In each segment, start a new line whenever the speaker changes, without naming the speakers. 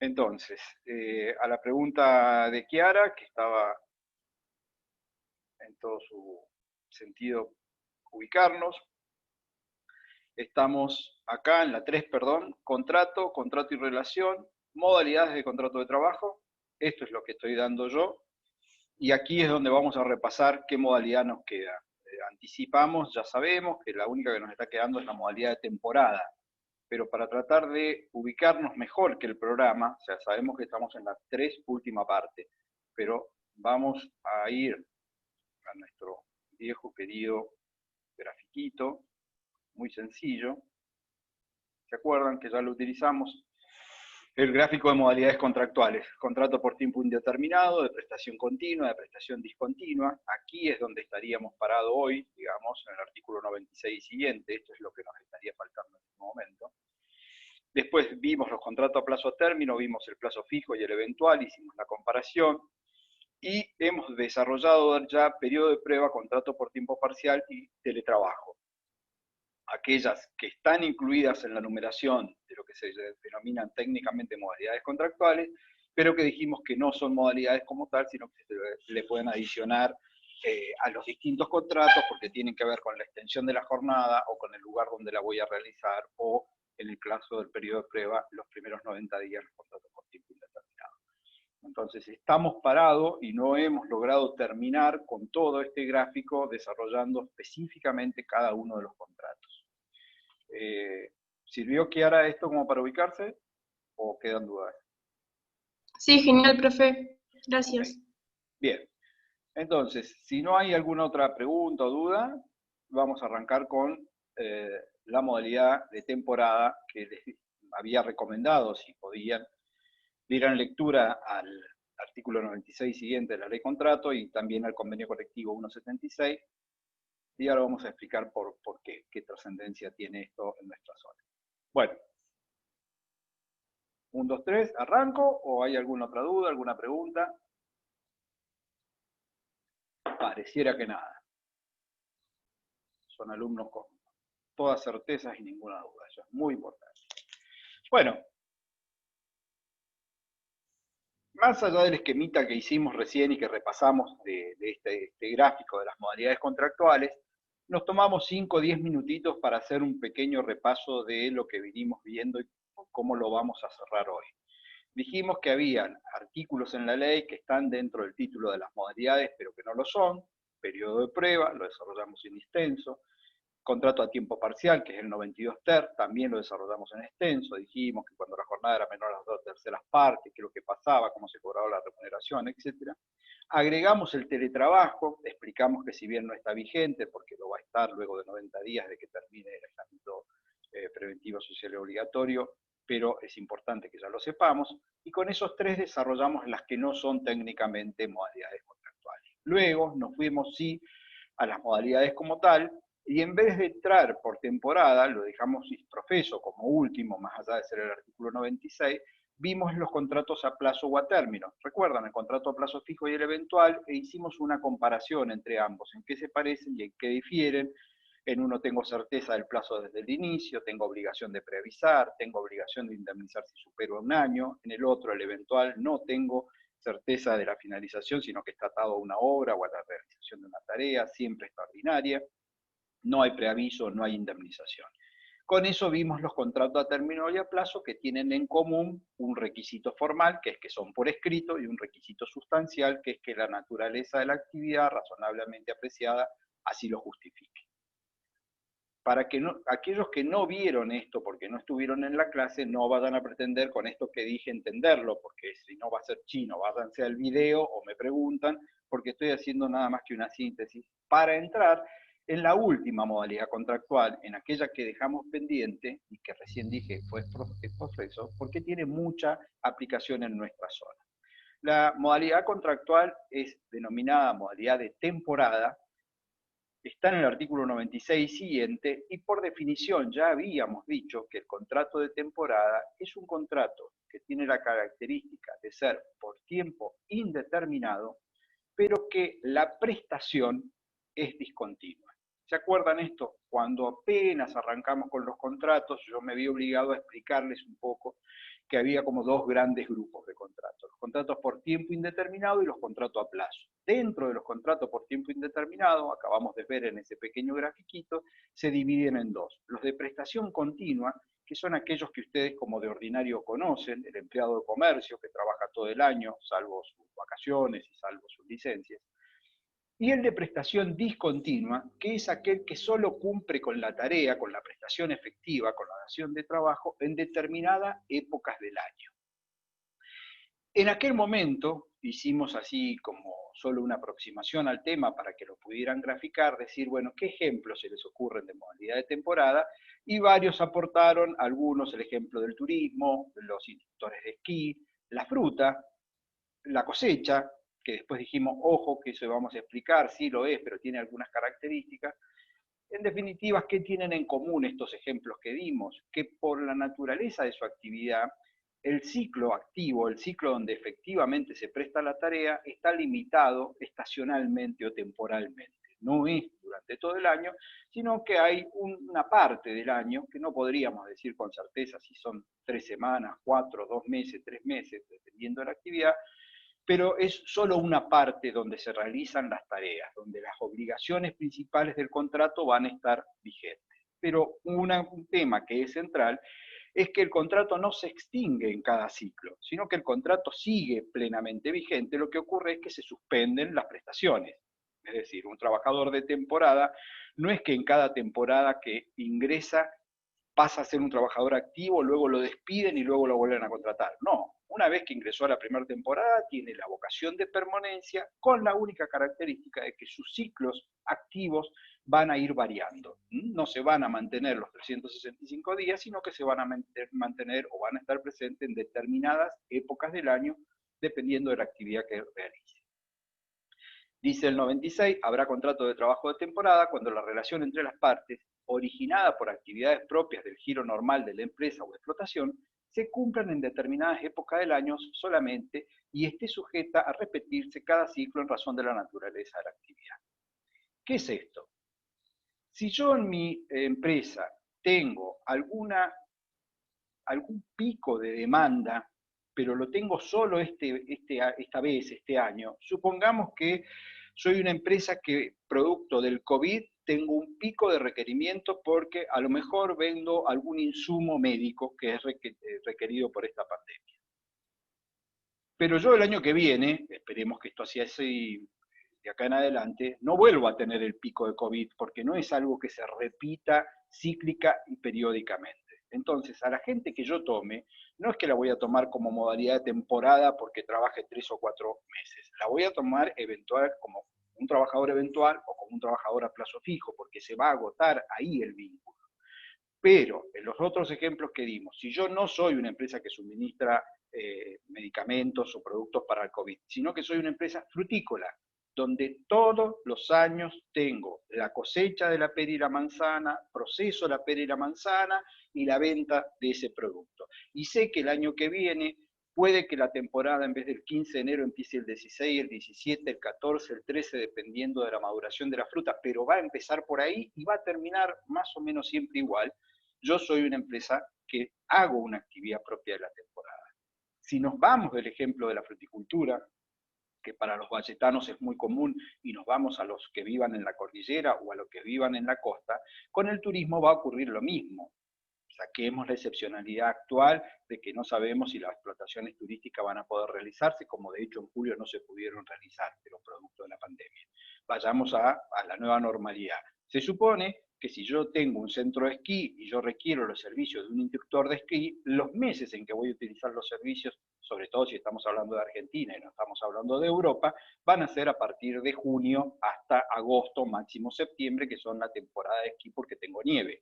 Entonces, a la pregunta de Kiara, que estaba en todo su sentido ubicarnos, estamos acá en la 3, perdón, contrato, contrato y relación, modalidades de contrato de trabajo. Esto es lo que estoy dando yo. Y aquí es donde vamos a repasar qué modalidad nos queda. Anticipamos, ya sabemos que la única que nos está quedando es la modalidad de temporada, pero para tratar de ubicarnos mejor que el programa, o sea, sabemos que estamos en la 3 última parte, pero vamos a ir a nuestro viejo querido grafiquito, muy sencillo. ¿Se acuerdan que ya lo utilizamos? El gráfico de modalidades contractuales, contrato por tiempo indeterminado, de prestación continua, de prestación discontinua. Aquí es donde estaríamos parados hoy, digamos, en el artículo 96 y siguiente. Esto es lo que nos estaría faltando en este momento. Después vimos los contratos a plazo término, vimos el plazo fijo y el eventual, hicimos la comparación y hemos desarrollado ya periodo de prueba, contrato por tiempo parcial y teletrabajo. Aquellas que están incluidas en la numeración de lo que se denominan técnicamente modalidades contractuales, pero que dijimos que no son modalidades como tal, sino que se le pueden adicionar a los distintos contratos porque tienen que ver con la extensión de la jornada o con el lugar donde la voy a realizar o en el caso del periodo de prueba, los primeros 90 días los contratos por tiempo indeterminado. Entonces estamos parados y no hemos logrado terminar con todo este gráfico desarrollando específicamente cada uno de los contratos. ¿Sirvió Kiara esto como para ubicarse o quedan dudas?
Sí, genial, profe. Gracias.
Okay. Bien, entonces, si no hay alguna otra pregunta o duda, vamos a arrancar con la modalidad de temporada que les había recomendado, si podían, dieran lectura al artículo 96 siguiente de la ley contrato y también al convenio colectivo 176. Y ahora vamos a explicar por qué trascendencia tiene esto en nuestra zona. Bueno, 1, 2, 3, ¿arranco o hay alguna otra duda, alguna pregunta? Pareciera que nada. Son alumnos con todas certezas y ninguna duda. Eso es muy importante. Bueno, más allá del esquemita que hicimos recién y que repasamos de este gráfico de las modalidades contractuales, nos tomamos 5 o 10 minutitos para hacer un pequeño repaso de lo que vinimos viendo y cómo lo vamos a cerrar hoy. Dijimos que habían artículos en la ley que están dentro del título de las modalidades, pero que no lo son. Periodo de prueba, lo desarrollamos en extenso. Contrato a tiempo parcial, que es el 92 ter, también lo desarrollamos en extenso. Dijimos que cuando la jornada era menor a las 2/3 partes, qué es lo que pasaba, cómo se cobraba la remuneración, etc. Agregamos el teletrabajo, explicamos que si bien no está vigente, porque lo va a estar luego de 90 días de que termine el aislamiento preventivo social y obligatorio, pero es importante que ya lo sepamos, y con esos 3 desarrollamos las que no son técnicamente modalidades contractuales. Luego nos fuimos, sí, a las modalidades como tal, y en vez de entrar por temporada, lo dejamos profeso como último, más allá de ser el artículo 96, vimos los contratos a plazo o a término. ¿Recuerdan el contrato a plazo fijo y el eventual? E hicimos una comparación entre ambos, en qué se parecen y en qué difieren. En uno tengo certeza del plazo desde el inicio, tengo obligación de preavisar, tengo obligación de indemnizar si supero un año. En el otro, el eventual, no tengo certeza de la finalización, sino que está atado a una obra o a la realización de una tarea, siempre extraordinaria. No hay preaviso, no hay indemnización. Con eso vimos los contratos a término y a plazo que tienen en común un requisito formal, que es que son por escrito, y un requisito sustancial, que es que la naturaleza de la actividad razonablemente apreciada así lo justifique. Para que aquellos que no vieron esto porque no estuvieron en la clase, no vayan a pretender con esto que dije entenderlo, porque si no va a ser chino, váyanse al video o me preguntan, porque estoy haciendo nada más que una síntesis para entrar en la última modalidad contractual, en aquella que dejamos pendiente y que recién dije es profeso, porque tiene mucha aplicación en nuestra zona. La modalidad contractual es denominada modalidad de temporada, está en el artículo 96 siguiente, y por definición ya habíamos dicho que el contrato de temporada es un contrato que tiene la característica de ser por tiempo indeterminado, pero que la prestación es discontinua. ¿Se acuerdan esto? Cuando apenas arrancamos con los contratos, yo me vi obligado a explicarles un poco que había como dos grandes grupos de contratos: los contratos por tiempo indeterminado y los contratos a plazo. Dentro de los contratos por tiempo indeterminado, acabamos de ver en ese pequeño grafiquito, se dividen en dos: los de prestación continua, que son aquellos que ustedes como de ordinario conocen, el empleado de comercio que trabaja todo el año, salvo sus vacaciones y salvo sus licencias, y el de prestación discontinua, que es aquel que solo cumple con la tarea, con la prestación efectiva, con la dación de trabajo, en determinadas épocas del año. En aquel momento hicimos así como solo una aproximación al tema para que lo pudieran graficar, decir, bueno, ¿qué ejemplos se les ocurren de modalidad de temporada? Y varios aportaron, algunos el ejemplo del turismo, los instructores de esquí, la fruta, la cosecha, que después dijimos, ojo, que eso vamos a explicar, sí lo es, pero tiene algunas características. En definitiva, ¿qué tienen en común estos ejemplos que dimos? Que por la naturaleza de su actividad, el ciclo activo, el ciclo donde efectivamente se presta la tarea, está limitado estacionalmente o temporalmente. No es durante todo el año, sino que hay una parte del año, que no podríamos decir con certeza si son 3 semanas, 4, 2 meses, 3 meses, dependiendo de la actividad, pero es solo una parte donde se realizan las tareas, donde las obligaciones principales del contrato van a estar vigentes. Pero un tema que es central es que el contrato no se extingue en cada ciclo, sino que el contrato sigue plenamente vigente. Lo que ocurre es que se suspenden las prestaciones. Es decir, un trabajador de temporada no es que en cada temporada que ingresa pasa a ser un trabajador activo, luego lo despiden y luego lo vuelven a contratar. No, una vez que ingresó a la primera temporada, tiene la vocación de permanencia, con la única característica de que sus ciclos activos van a ir variando. No se van a mantener los 365 días, sino que se van a mantener o van a estar presentes en determinadas épocas del año, dependiendo de la actividad que realice. Dice el 96, habrá contrato de trabajo de temporada cuando la relación entre las partes, originada por actividades propias del giro normal de la empresa o explotación, se cumplan en determinadas épocas del año solamente y esté sujeta a repetirse cada ciclo en razón de la naturaleza de la actividad. ¿Qué es esto? Si yo en mi empresa tengo algún pico de demanda, pero lo tengo solo esta vez, este año, supongamos que soy una empresa que, producto del COVID, tengo un pico de requerimientos porque a lo mejor vendo algún insumo médico que es requerido por esta pandemia. Pero yo el año que viene, esperemos que esto sea así de acá en adelante, no vuelvo a tener el pico de COVID porque no es algo que se repita cíclica y periódicamente. Entonces, a la gente que yo tome, no es que la voy a tomar como modalidad de temporada porque trabaje 3 o 4 meses. La voy a tomar eventual como un trabajador eventual o como un trabajador a plazo fijo, porque se va a agotar ahí el vínculo. Pero en los otros ejemplos que dimos, si yo no soy una empresa que suministra medicamentos o productos para el COVID, sino que soy una empresa frutícola, donde todos los años tengo la cosecha de la pera y la manzana, proceso la pera y la manzana y la venta de ese producto. Y sé que el año que viene puede que la temporada en vez del 15 de enero empiece el 16, el 17, el 14, el 13, dependiendo de la maduración de la fruta, pero va a empezar por ahí y va a terminar más o menos siempre igual. Yo soy una empresa que hago una actividad propia de la temporada. Si nos vamos del ejemplo de la fruticultura, que para los valletanos es muy común, y nos vamos a los que vivan en la cordillera o a los que vivan en la costa, con el turismo va a ocurrir lo mismo. Saquemos la excepcionalidad actual de que no sabemos si las explotaciones turísticas van a poder realizarse, como de hecho en julio no se pudieron realizar, pero producto de la pandemia. Vayamos a la nueva normalidad. Se supone que si yo tengo un centro de esquí y yo requiero los servicios de un instructor de esquí, los meses en que voy a utilizar los servicios, sobre todo si estamos hablando de Argentina y no estamos hablando de Europa, van a ser a partir de junio hasta agosto, máximo septiembre, que son la temporada de esquí porque tengo nieve.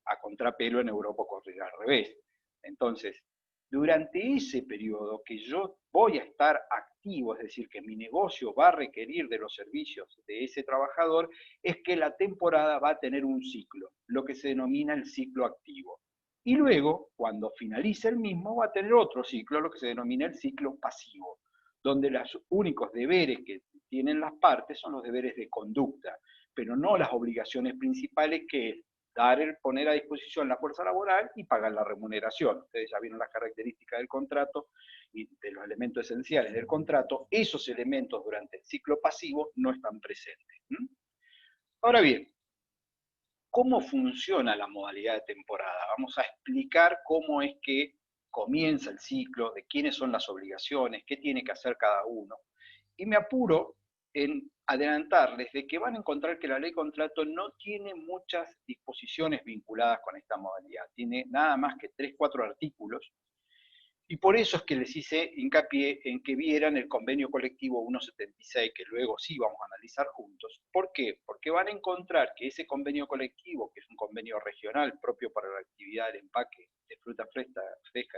A contrapelo en Europa ocurrirá al revés. Entonces, durante ese periodo que yo voy a estar activo, es decir, que mi negocio va a requerir de los servicios de ese trabajador, es que la temporada va a tener un ciclo, lo que se denomina el ciclo activo. Y luego, cuando finalice el mismo, va a tener otro ciclo, lo que se denomina el ciclo pasivo, donde los únicos deberes que tienen las partes son los deberes de conducta, pero no las obligaciones principales, que es poner a disposición la fuerza laboral y pagar la remuneración. Ustedes ya vieron las características del contrato y de los elementos esenciales del contrato. Esos elementos durante el ciclo pasivo no están presentes. Ahora bien, ¿cómo funciona la modalidad de temporada? Vamos a explicar cómo es que comienza el ciclo, de quiénes son las obligaciones, qué tiene que hacer cada uno. Y me apuro en adelantarles de que van a encontrar que la ley contrato no tiene muchas disposiciones vinculadas con esta modalidad. Tiene nada más que 3, 4 artículos. Y por eso es que les hice hincapié en que vieran el convenio colectivo 176, que luego sí vamos a analizar juntos. ¿Por qué? Porque van a encontrar que ese convenio colectivo, que es un convenio regional propio para la actividad del empaque de fruta fresca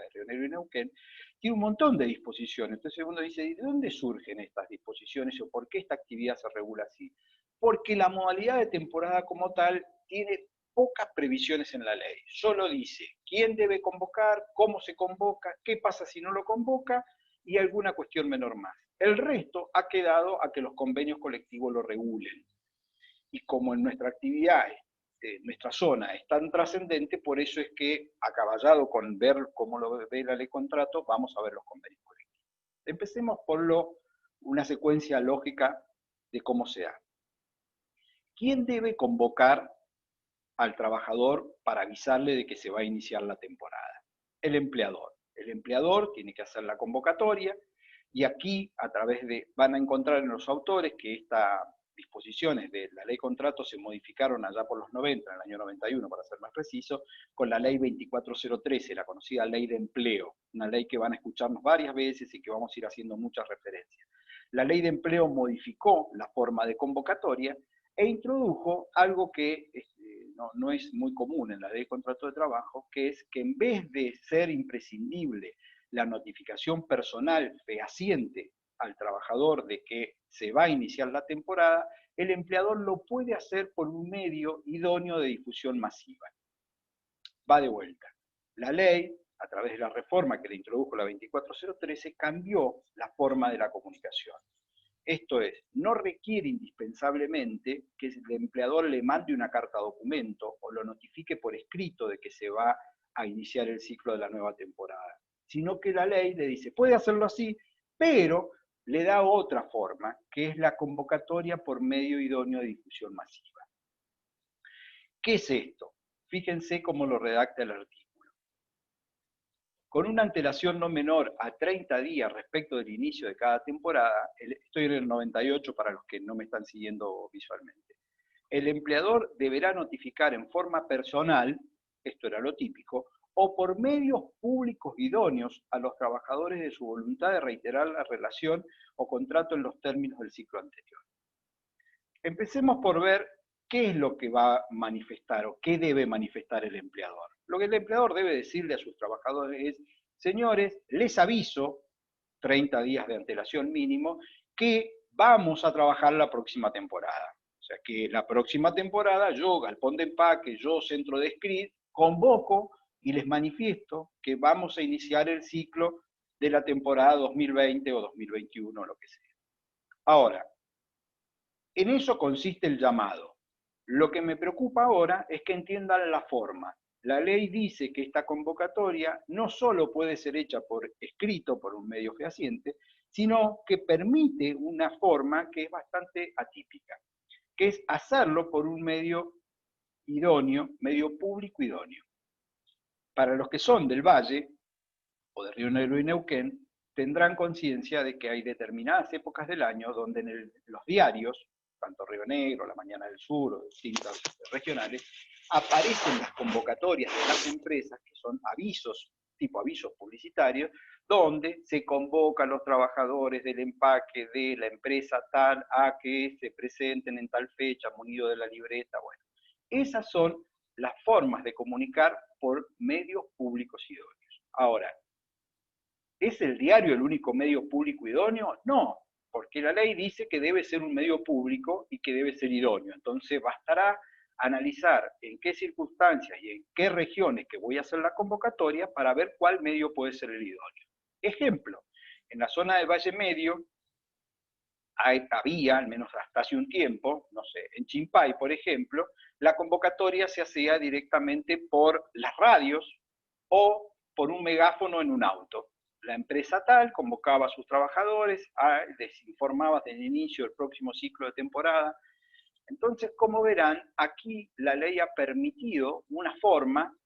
de Río Negro y Neuquén, tiene un montón de disposiciones. Entonces uno dice, ¿de dónde surgen estas disposiciones o por qué esta actividad se regula así? Porque la modalidad de temporada como tal tiene pocas previsiones en la ley. Solo dice quién debe convocar, cómo se convoca, qué pasa si no lo convoca y alguna cuestión menor más. El resto ha quedado a que los convenios colectivos lo regulen. Y como en nuestra actividad, nuestra zona es tan trascendente, por eso es que, acaballado con ver cómo lo ve la ley contrato, vamos a ver los convenios colectivos. Empecemos por una secuencia lógica de cómo se da. ¿Quién debe convocar al trabajador para avisarle de que se va a iniciar la temporada? El empleador. El empleador tiene que hacer la convocatoria y aquí van a encontrar en los autores que estas disposiciones de la ley contrato se modificaron allá por los 90, en el año 91 para ser más preciso, con la ley 24013, la conocida ley de empleo, una ley que van a escucharnos varias veces y que vamos a ir haciendo muchas referencias. La ley de empleo modificó la forma de convocatoria e introdujo algo que no es muy común en la ley de contrato de trabajo, que es que en vez de ser imprescindible la notificación personal fehaciente al trabajador de que se va a iniciar la temporada, el empleador lo puede hacer por un medio idóneo de difusión masiva. Va de vuelta. La ley, a través de la reforma que le introdujo la 24013, cambió la forma de la comunicación. Esto es, no requiere indispensablemente que el empleador le mande una carta documento o lo notifique por escrito de que se va a iniciar el ciclo de la nueva temporada, sino que la ley le dice, puede hacerlo así, pero le da otra forma, que es la convocatoria por medio idóneo de difusión masiva. ¿Qué es esto? Fíjense cómo lo redacta el artículo. Con una antelación no menor a 30 días respecto del inicio de cada temporada, estoy en el 98 para los que no me están siguiendo visualmente, el empleador deberá notificar en forma personal, esto era lo típico, o por medios públicos idóneos a los trabajadores de su voluntad de reiterar la relación o contrato en los términos del ciclo anterior. Empecemos por ver qué es lo que va a manifestar o qué debe manifestar el empleador. Lo que el empleador debe decirle a sus trabajadores es, señores, les aviso, 30 días de antelación mínimo, que vamos a trabajar la próxima temporada. O sea que la próxima temporada yo, galpón de empaque, yo, centro de script, convoco y les manifiesto que vamos a iniciar el ciclo de la temporada 2020 o 2021, lo que sea. Ahora, en eso consiste el llamado. Lo que me preocupa ahora es que entiendan la forma. La ley dice que esta convocatoria no solo puede ser hecha por escrito, por un medio fehaciente, sino que permite una forma que es bastante atípica, que es hacerlo por un medio idóneo, medio público idóneo. Para los que son del Valle, o de Río Negro y Neuquén, tendrán conciencia de que hay determinadas épocas del año donde en los diarios, tanto Río Negro, La Mañana del Sur o distintas regionales, aparecen las convocatorias de las empresas, que son avisos, tipo avisos publicitarios, donde se convoca a los trabajadores del empaque de la empresa tal a que se presenten en tal fecha, munido de la libreta. Bueno, esas son las formas de comunicar por medios públicos idóneos. Ahora, ¿es el diario el único medio público idóneo? No, porque la ley dice que debe ser un medio público y que debe ser idóneo. Entonces bastará analizar en qué circunstancias y en qué regiones que voy a hacer la convocatoria para ver cuál medio puede ser el idóneo. Ejemplo, en la zona del Valle Medio había, al menos hasta hace un tiempo, no sé, en Chimpay, por ejemplo, la convocatoria se hacía directamente por las radios o por un megáfono en un auto. La empresa tal convocaba a sus trabajadores, les informaba del inicio del próximo ciclo de temporada. Entonces, como verán, aquí la ley ha permitido una forma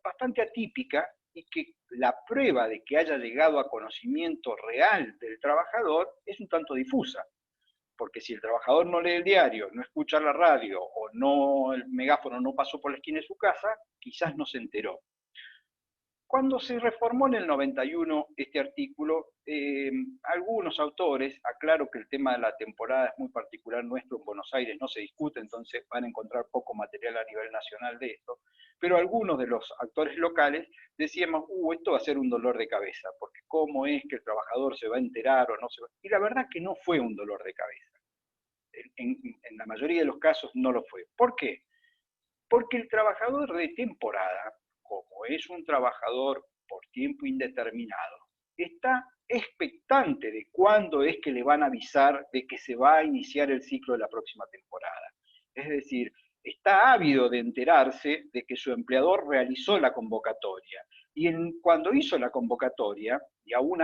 bastante atípica y que la prueba de que haya llegado a conocimiento real del trabajador es un tanto difusa. Porque si el trabajador no lee el diario, no escucha la radio o no, el megáfono no pasó por la esquina de su casa, quizás no se enteró. Cuando se reformó en el 91 este artículo, algunos autores, aclaro que el tema de la temporada es muy particular nuestro en Buenos Aires, no se discute, entonces van a encontrar poco material a nivel nacional de esto, pero algunos de los actores locales decíamos, esto va a ser un dolor de cabeza, porque cómo es que el trabajador se va a enterar o no se va. Y la verdad que no fue un dolor de cabeza. En la mayoría de los casos no lo fue. ¿Por qué? Porque el trabajador de temporada, como es un trabajador por tiempo indeterminado, está expectante de cuándo es que le van a avisar de que se va a iniciar el ciclo de la próxima temporada. Es decir, está ávido de enterarse de que su empleador realizó la convocatoria. Y cuando hizo la convocatoria, y aún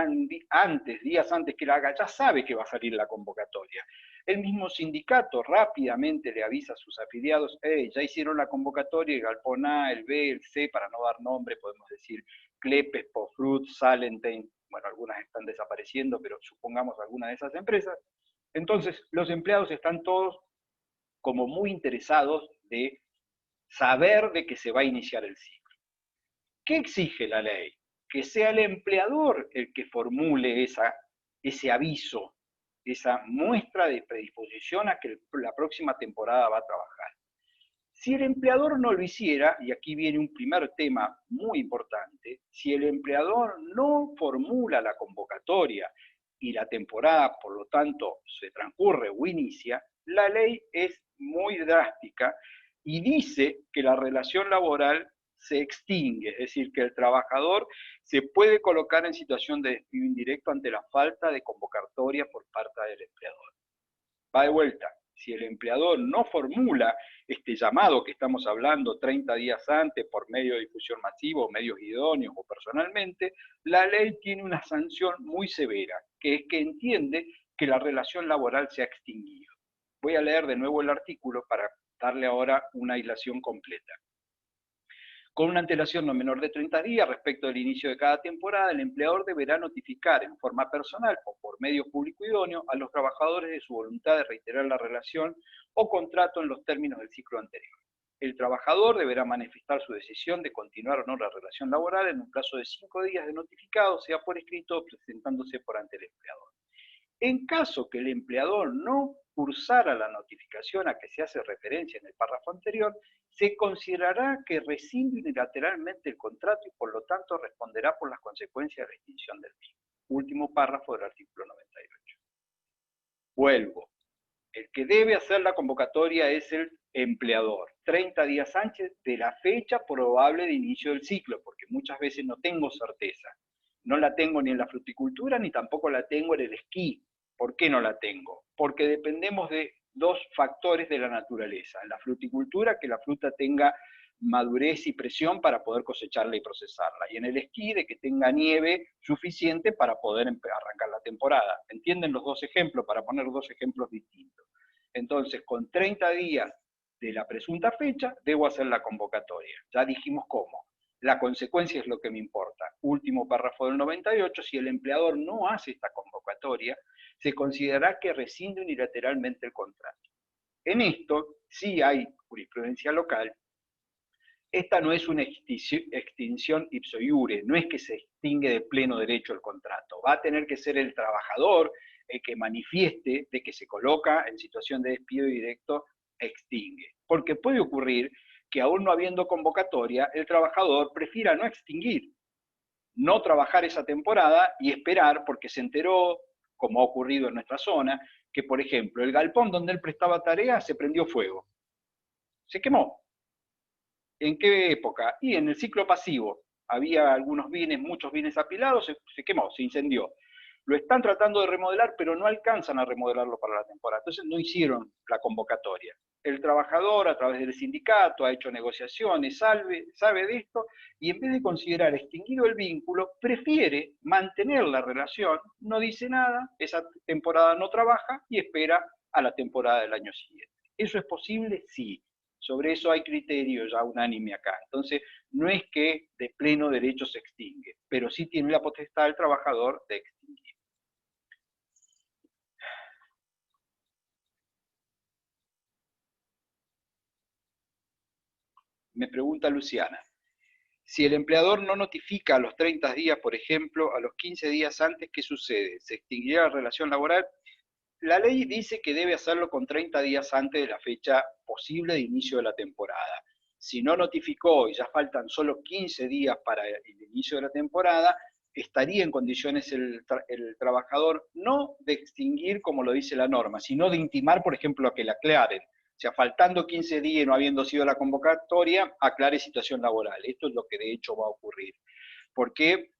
antes, días antes que la haga, ya sabe que va a salir la convocatoria. El mismo sindicato rápidamente le avisa a sus afiliados, ya hicieron la convocatoria, el Galpón A, el B, el C, para no dar nombre, podemos decir Clepes, Pofrut, Salentine, bueno, algunas están desapareciendo, pero supongamos alguna de esas empresas. Entonces, los empleados están todos como muy interesados de saber de que se va a iniciar el ciclo. ¿Qué exige la ley? Que sea el empleador el que formule ese aviso, esa muestra de predisposición a que la próxima temporada va a trabajar. Si el empleador no lo hiciera, y aquí viene un primer tema muy importante, si el empleador no formula la convocatoria y la temporada, por lo tanto, se transcurre o inicia, la ley es muy drástica y dice que la relación laboral se extingue, es decir, que el trabajador se puede colocar en situación de despido indirecto ante la falta de convocatoria por parte del empleador. Va de vuelta, si el empleador no formula este llamado que estamos hablando 30 días antes por medio de difusión masiva o medios idóneos o personalmente, la ley tiene una sanción muy severa, que es que entiende que la relación laboral se ha extinguido. Voy a leer de nuevo el artículo para darle ahora una hilación completa. Con una antelación no menor de 30 días respecto del inicio de cada temporada, el empleador deberá notificar en forma personal o por medio público idóneo a los trabajadores de su voluntad de reiterar la relación o contrato en los términos del ciclo anterior. El trabajador deberá manifestar su decisión de continuar o no la relación laboral en un plazo de 5 días de notificado, sea por escrito o presentándose por ante el empleador. En caso que el empleador no cursara la notificación a que se hace referencia en el párrafo anterior, se considerará que rescinde unilateralmente el contrato y por lo tanto responderá por las consecuencias de la extinción del mismo. Último párrafo del artículo 98. Vuelvo. El que debe hacer la convocatoria es el empleador, 30 días antes de la fecha probable de inicio del ciclo, porque muchas veces no tengo certeza. No la tengo ni en la fruticultura, ni tampoco la tengo en el esquí. ¿Por qué no la tengo? Porque dependemos de dos factores de la naturaleza. En la fruticultura, que la fruta tenga madurez y presión para poder cosecharla y procesarla. Y en el esquí, de que tenga nieve suficiente para poder arrancar la temporada. ¿Entienden los dos ejemplos? Para poner dos ejemplos distintos. Entonces, con 30 días de la presunta fecha, debo hacer la convocatoria. Ya dijimos cómo. La consecuencia es lo que me importa. Último párrafo del 98, si el empleador no hace esta convocatoria, se considerará que rescinde unilateralmente el contrato. En esto sí hay jurisprudencia local. Esta no es una extinción ipso iure, no es que se extingue de pleno derecho el contrato. Va a tener que ser el trabajador el que manifieste de que se coloca en situación de despido directo, extingue. Porque puede ocurrir que aún no habiendo convocatoria, el trabajador prefiera no extinguir, no trabajar esa temporada y esperar porque se enteró, como ha ocurrido en nuestra zona, que por ejemplo el galpón donde él prestaba tareas se prendió fuego, se quemó. ¿En qué época? Y en el ciclo pasivo. Había algunos bienes, muchos bienes apilados, se quemó, se incendió. Lo están tratando de remodelar, pero no alcanzan a remodelarlo para la temporada. Entonces no hicieron la convocatoria. El trabajador, a través del sindicato, ha hecho negociaciones, sabe de esto, y en vez de considerar extinguido el vínculo, prefiere mantener la relación, no dice nada, esa temporada no trabaja y espera a la temporada del año siguiente. ¿Eso es posible? Sí. Sobre eso hay criterio ya unánime acá. Entonces, no es que de pleno derecho se extingue, pero sí tiene la potestad el trabajador de extinguir. Me pregunta Luciana, si el empleador no notifica a los 30 días, por ejemplo, a los 15 días antes, ¿qué sucede? ¿Se extinguirá la relación laboral? La ley dice que debe hacerlo con 30 días antes de la fecha posible de inicio de la temporada. Si no notificó y ya faltan solo 15 días para el inicio de la temporada, estaría en condiciones el trabajador no de extinguir como lo dice la norma, sino de intimar, por ejemplo, a que la aclaren. O sea, faltando 15 días y no habiendo sido la convocatoria, aclare situación laboral. Esto es lo que de hecho va a ocurrir. ¿Por qué?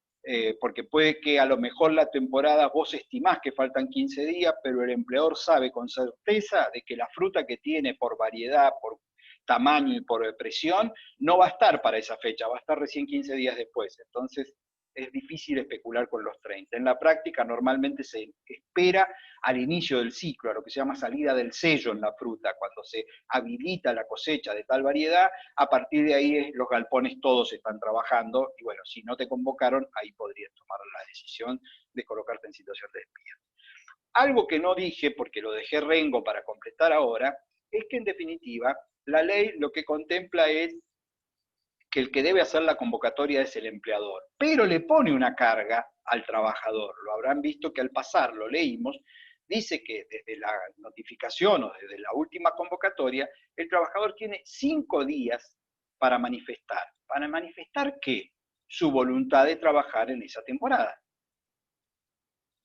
Porque puede que a lo mejor la temporada vos estimás que faltan 15 días, pero el empleador sabe con certeza de que la fruta que tiene por variedad, por tamaño y por presión, no va a estar para esa fecha, va a estar recién 15 días después. Entonces es difícil especular con los 30. En la práctica normalmente se espera al inicio del ciclo, a lo que se llama salida del sello en la fruta, cuando se habilita la cosecha de tal variedad, a partir de ahí los galpones todos están trabajando, y bueno, si no te convocaron, ahí podrías tomar la decisión de colocarte en situación de despido. Algo que no dije, porque lo dejé rengo para completar ahora, es que en definitiva, la ley lo que contempla es que el que debe hacer la convocatoria es el empleador, pero le pone una carga al trabajador. Lo habrán visto que al pasar, lo leímos, dice que desde la notificación o desde la última convocatoria, el trabajador tiene 5 días para manifestar. ¿Para manifestar qué? Su voluntad de trabajar en esa temporada.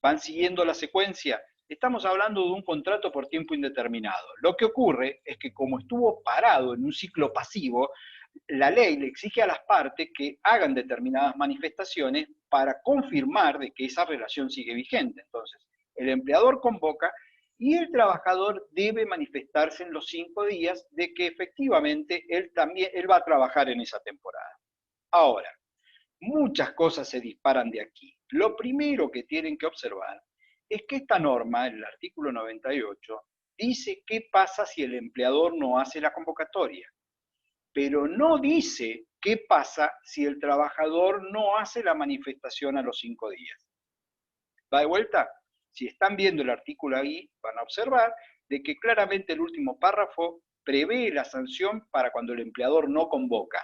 ¿Van siguiendo la secuencia? Estamos hablando de un contrato por tiempo indeterminado. Lo que ocurre es que como estuvo parado en un ciclo pasivo, la ley le exige a las partes que hagan determinadas manifestaciones para confirmar de que esa relación sigue vigente. Entonces, el empleador convoca y el trabajador debe manifestarse en los 5 días de que efectivamente él va a trabajar en esa temporada. Ahora, muchas cosas se disparan de aquí. Lo primero que tienen que observar es que esta norma, el artículo 98, dice qué pasa si el empleador no hace la convocatoria, pero no dice qué pasa si el trabajador no hace la manifestación a los 5 días. ¿Va de vuelta? Si están viendo el artículo ahí, van a observar de que claramente el último párrafo prevé la sanción para cuando el empleador no convoca.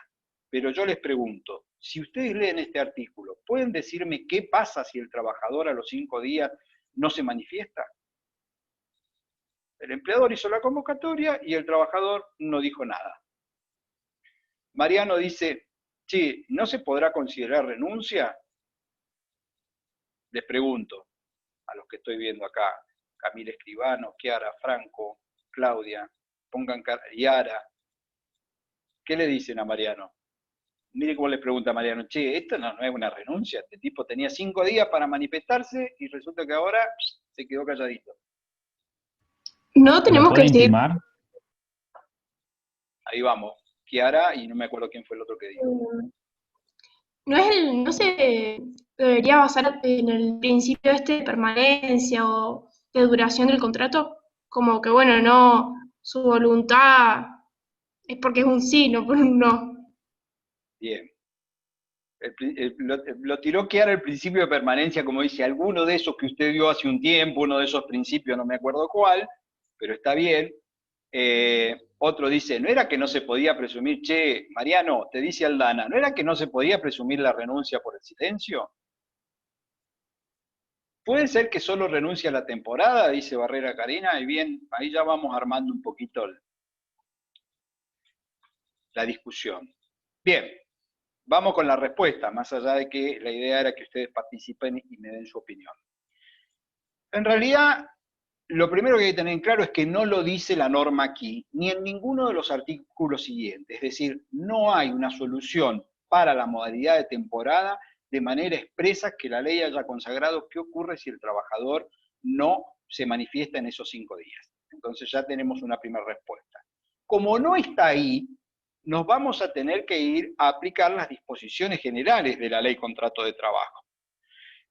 Pero yo les pregunto, si ustedes leen este artículo, ¿pueden decirme qué pasa si el trabajador a los 5 días no se manifiesta? El empleador hizo la convocatoria y el trabajador no dijo nada. Mariano dice, che, ¿no se podrá considerar renuncia? Les pregunto a los que estoy viendo acá, Camila Escribano, Chiara, Franco, Claudia, pongan cara, Yara, ¿qué le dicen a Mariano? Mire cómo le pregunta a Mariano, che, esto no es una renuncia, este tipo tenía 5 días para manifestarse y resulta que ahora se quedó calladito.
No tenemos que decir.
Intimar?
Ahí vamos, Chiara, y no me acuerdo quién fue el otro que dijo.
No se debería basar en el principio de permanencia o de duración del contrato, como que bueno, no, su voluntad es porque es un sí, no por un no.
Bien. Lo tiró Chiara el principio de permanencia, como dice, alguno de esos que usted vio hace un tiempo, uno de esos principios, no me acuerdo cuál, pero está bien. Otro dice, ¿no era que no se podía presumir, che, Mariano, te dice Aldana, ¿no era que no se podía presumir la renuncia por el silencio? Puede ser que solo renuncie a la temporada, dice Barrera Karina, y bien, ahí ya vamos armando un poquito la discusión. Bien, vamos con la respuesta, más allá de que la idea era que ustedes participen y me den su opinión. En realidad, lo primero que hay que tener en claro es que no lo dice la norma aquí, ni en ninguno de los artículos siguientes. Es decir, no hay una solución para la modalidad de temporada de manera expresa que la ley haya consagrado qué ocurre si el trabajador no se manifiesta en esos 5 días. Entonces ya tenemos una primera respuesta. Como no está ahí, nos vamos a tener que ir a aplicar las disposiciones generales de la Ley Contrato de Trabajo.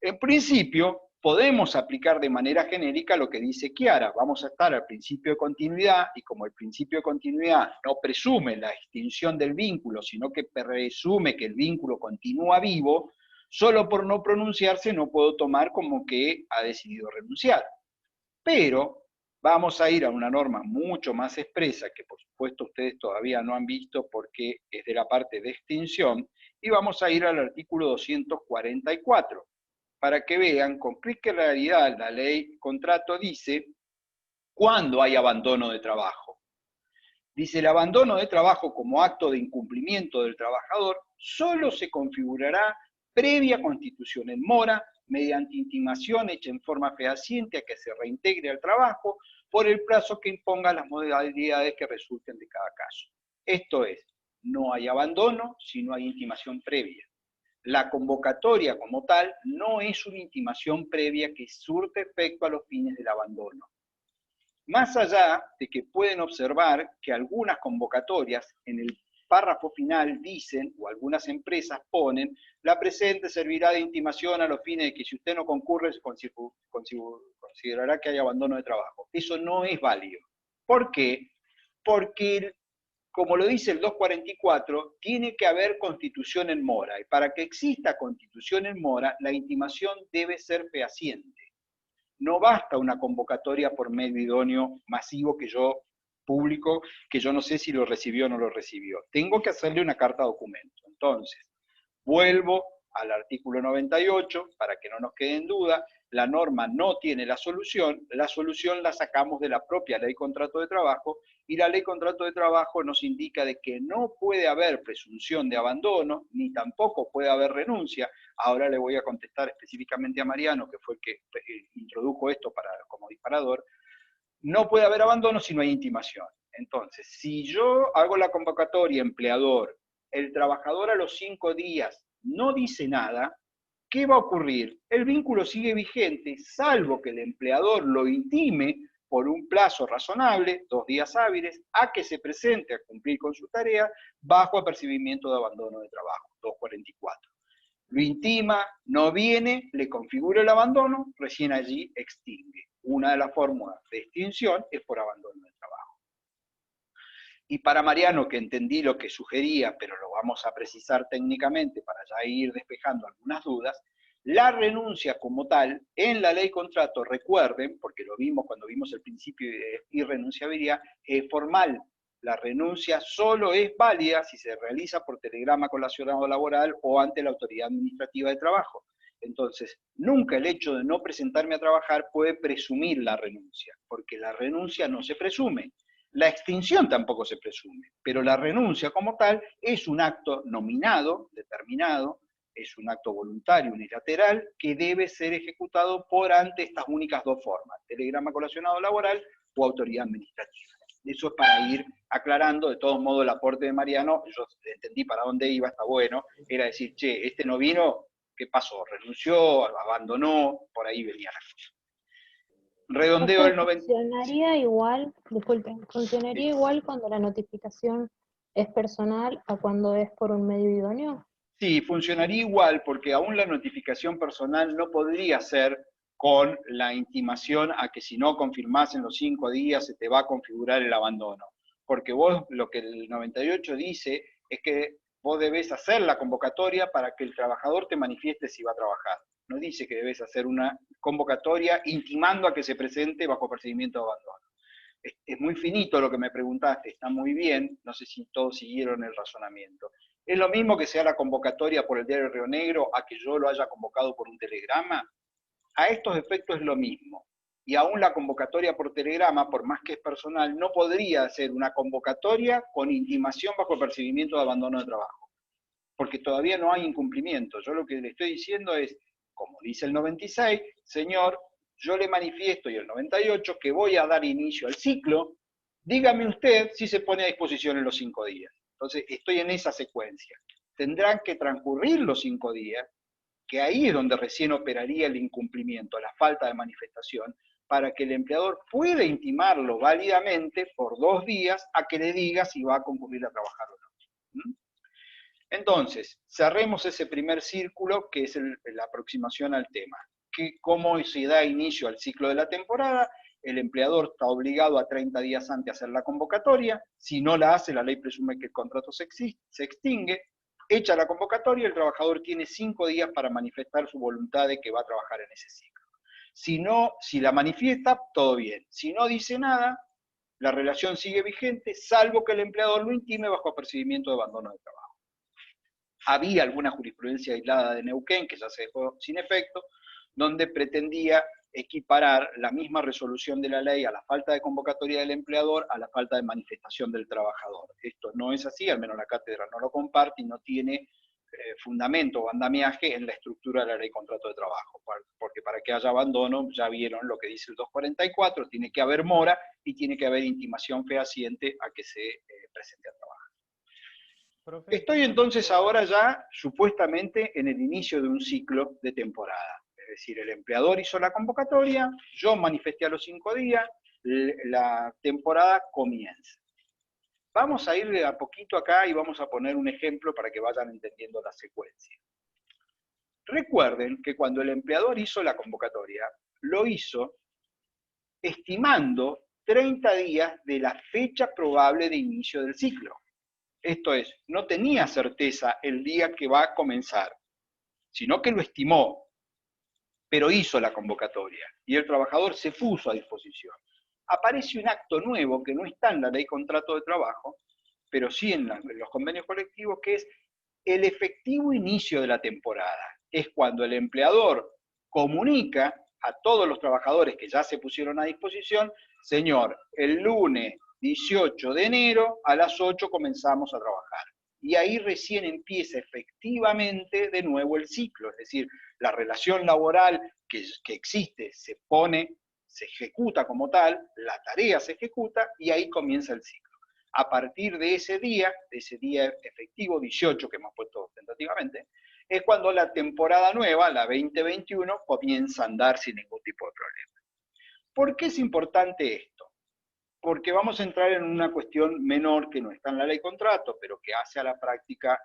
En principio, podemos aplicar de manera genérica lo que dice Chiara. Vamos a estar al principio de continuidad, y como el principio de continuidad no presume la extinción del vínculo, sino que presume que el vínculo continúa vivo, solo por no pronunciarse no puedo tomar como que ha decidido renunciar. Pero vamos a ir a una norma mucho más expresa, que por supuesto ustedes todavía no han visto porque es de la parte de extinción, y vamos a ir al artículo 244, para que vean con qué claridad la ley contrato dice cuándo hay abandono de trabajo. Dice, el abandono de trabajo como acto de incumplimiento del trabajador solo se configurará previa constitución en mora, mediante intimación hecha en forma fehaciente a que se reintegre al trabajo por el plazo que imponga las modalidades que resulten de cada caso. Esto es, no hay abandono si no hay intimación previa. La convocatoria como tal no es una intimación previa que surte efecto a los fines del abandono. Más allá de que pueden observar que algunas convocatorias en el párrafo final dicen, o algunas empresas ponen, la presente servirá de intimación a los fines de que si usted no concurre, se considerará que hay abandono de trabajo. Eso no es válido. ¿Por qué? Porque, como lo dice el 244, tiene que haber constitución en mora, y para que exista constitución en mora, la intimación debe ser fehaciente. No basta una convocatoria por medio idóneo masivo que yo publico, que yo no sé si lo recibió o no lo recibió. Tengo que hacerle una carta documento. Entonces, vuelvo al artículo 98, para que no nos quede en duda, la norma no tiene la solución la sacamos de la propia Ley Contrato de Trabajo, y la Ley Contrato de Trabajo nos indica de que no puede haber presunción de abandono, ni tampoco puede haber renuncia. Ahora le voy a contestar específicamente a Mariano, que fue el que introdujo esto como disparador. No puede haber abandono si no hay intimación. Entonces, si yo hago la convocatoria empleador, el trabajador a los 5 días no dice nada, ¿qué va a ocurrir? El vínculo sigue vigente, salvo que el empleador lo intime por un plazo razonable, 2 días hábiles, a que se presente a cumplir con su tarea bajo apercibimiento de abandono de trabajo, 244. Lo intima, no viene, le configura el abandono, recién allí extingue. Una de las fórmulas de extinción es por abandono de trabajo. Y para Mariano, que entendí lo que sugería, pero lo vamos a precisar técnicamente para ya ir despejando algunas dudas, la renuncia como tal, en la ley contrato, recuerden, porque lo vimos cuando vimos el principio de irrenunciabilidad, es formal. La renuncia solo es válida si se realiza por telegrama colacionado laboral o ante la autoridad administrativa de trabajo. Entonces, nunca el hecho de no presentarme a trabajar puede presumir la renuncia, porque la renuncia no se presume. La extinción tampoco se presume, pero la renuncia como tal es un acto nominado, determinado, es un acto voluntario, unilateral, que debe ser ejecutado por ante estas únicas dos formas, telegrama colacionado laboral o autoridad administrativa. Eso es para ir aclarando. De todos modos, el aporte de Mariano, yo entendí para dónde iba, está bueno, era decir, che, este no vino, ¿qué pasó? ¿Renunció? ¿Abandonó? Por ahí venía la cosa. Redondeo el 90.
Funcionaría igual, disculpen, funcionaría
Sí.
igual cuando la notificación es personal a cuando es por un medio idóneo.
Sí, funcionaría igual, porque aún la notificación personal no podría ser con la intimación a que si no confirmás en los 5 días se te va a configurar el abandono. Porque vos, lo que el 98 dice es que vos debés hacer la convocatoria para que el trabajador te manifieste si va a trabajar. No dice que debes hacer una convocatoria intimando a que se presente bajo procedimiento de abandono. Es muy finito lo que me preguntaste, está muy bien, no sé si todos siguieron el razonamiento. ¿Es lo mismo que sea la convocatoria por el diario Río Negro a que yo lo haya convocado por un telegrama? A estos efectos es lo mismo. Y aún la convocatoria por telegrama, por más que es personal, no podría ser una convocatoria con intimación bajo percibimiento de abandono de trabajo, porque todavía no hay incumplimiento. Yo lo que le estoy diciendo es, como dice el 96, señor, yo le manifiesto, y el 98, que voy a dar inicio al ciclo, dígame usted si se pone a disposición en los 5 días. Entonces, estoy en esa secuencia. Tendrán que transcurrir los 5 días, que ahí es donde recién operaría el incumplimiento, la falta de manifestación, para que el empleador pueda intimarlo válidamente por 2 días a que le diga si va a concurrir a trabajar o no. ¿Mm? Entonces, cerremos ese primer círculo que es la aproximación al tema. ¿Cómo se da inicio al ciclo de la temporada? El empleador está obligado a 30 días antes a hacer la convocatoria. Si no la hace, la ley presume que el contrato se extingue. Echa la convocatoria, el trabajador tiene 5 días para manifestar su voluntad de que va a trabajar en ese ciclo. Si la manifiesta, todo bien. Si no dice nada, la relación sigue vigente, salvo que el empleador lo intime bajo apercibimiento de abandono de trabajo. Había alguna jurisprudencia aislada de Neuquén, que ya se dejó sin efecto, donde pretendía equiparar la misma resolución de la ley a la falta de convocatoria del empleador a la falta de manifestación del trabajador. Esto no es así, al menos la cátedra no lo comparte y no tiene fundamento o andamiaje en la estructura de la ley de contrato de trabajo, porque para que haya abandono, ya vieron lo que dice el 244, tiene que haber mora y tiene que haber intimación fehaciente a que se presente a trabajar. Estoy entonces ahora ya supuestamente en el inicio de un ciclo de temporada. Es decir, el empleador hizo la convocatoria, yo manifesté a los 5 días, la temporada comienza. Vamos a ir de a poquito acá y vamos a poner un ejemplo para que vayan entendiendo la secuencia. Recuerden que cuando el empleador hizo la convocatoria, lo hizo estimando 30 días de la fecha probable de inicio del ciclo. Esto es, no tenía certeza el día que va a comenzar, sino que lo estimó, pero hizo la convocatoria y el trabajador se puso a disposición. Aparece un acto nuevo que no está en la ley de contrato de trabajo, pero sí en los convenios colectivos, que es el efectivo inicio de la temporada. Es cuando el empleador comunica a todos los trabajadores que ya se pusieron a disposición, señor, el lunes 18 de enero a las 8 comenzamos a trabajar. Y ahí recién empieza efectivamente de nuevo el ciclo, es decir, la relación laboral que existe se ejecuta como tal, la tarea se ejecuta y ahí comienza el ciclo. A partir de ese día efectivo 18 que hemos puesto tentativamente, es cuando la temporada nueva, la 2021, comienza a andar sin ningún tipo de problema. ¿Por qué es importante esto? Porque vamos a entrar en una cuestión menor que no está en la ley de contrato, pero que hace a la práctica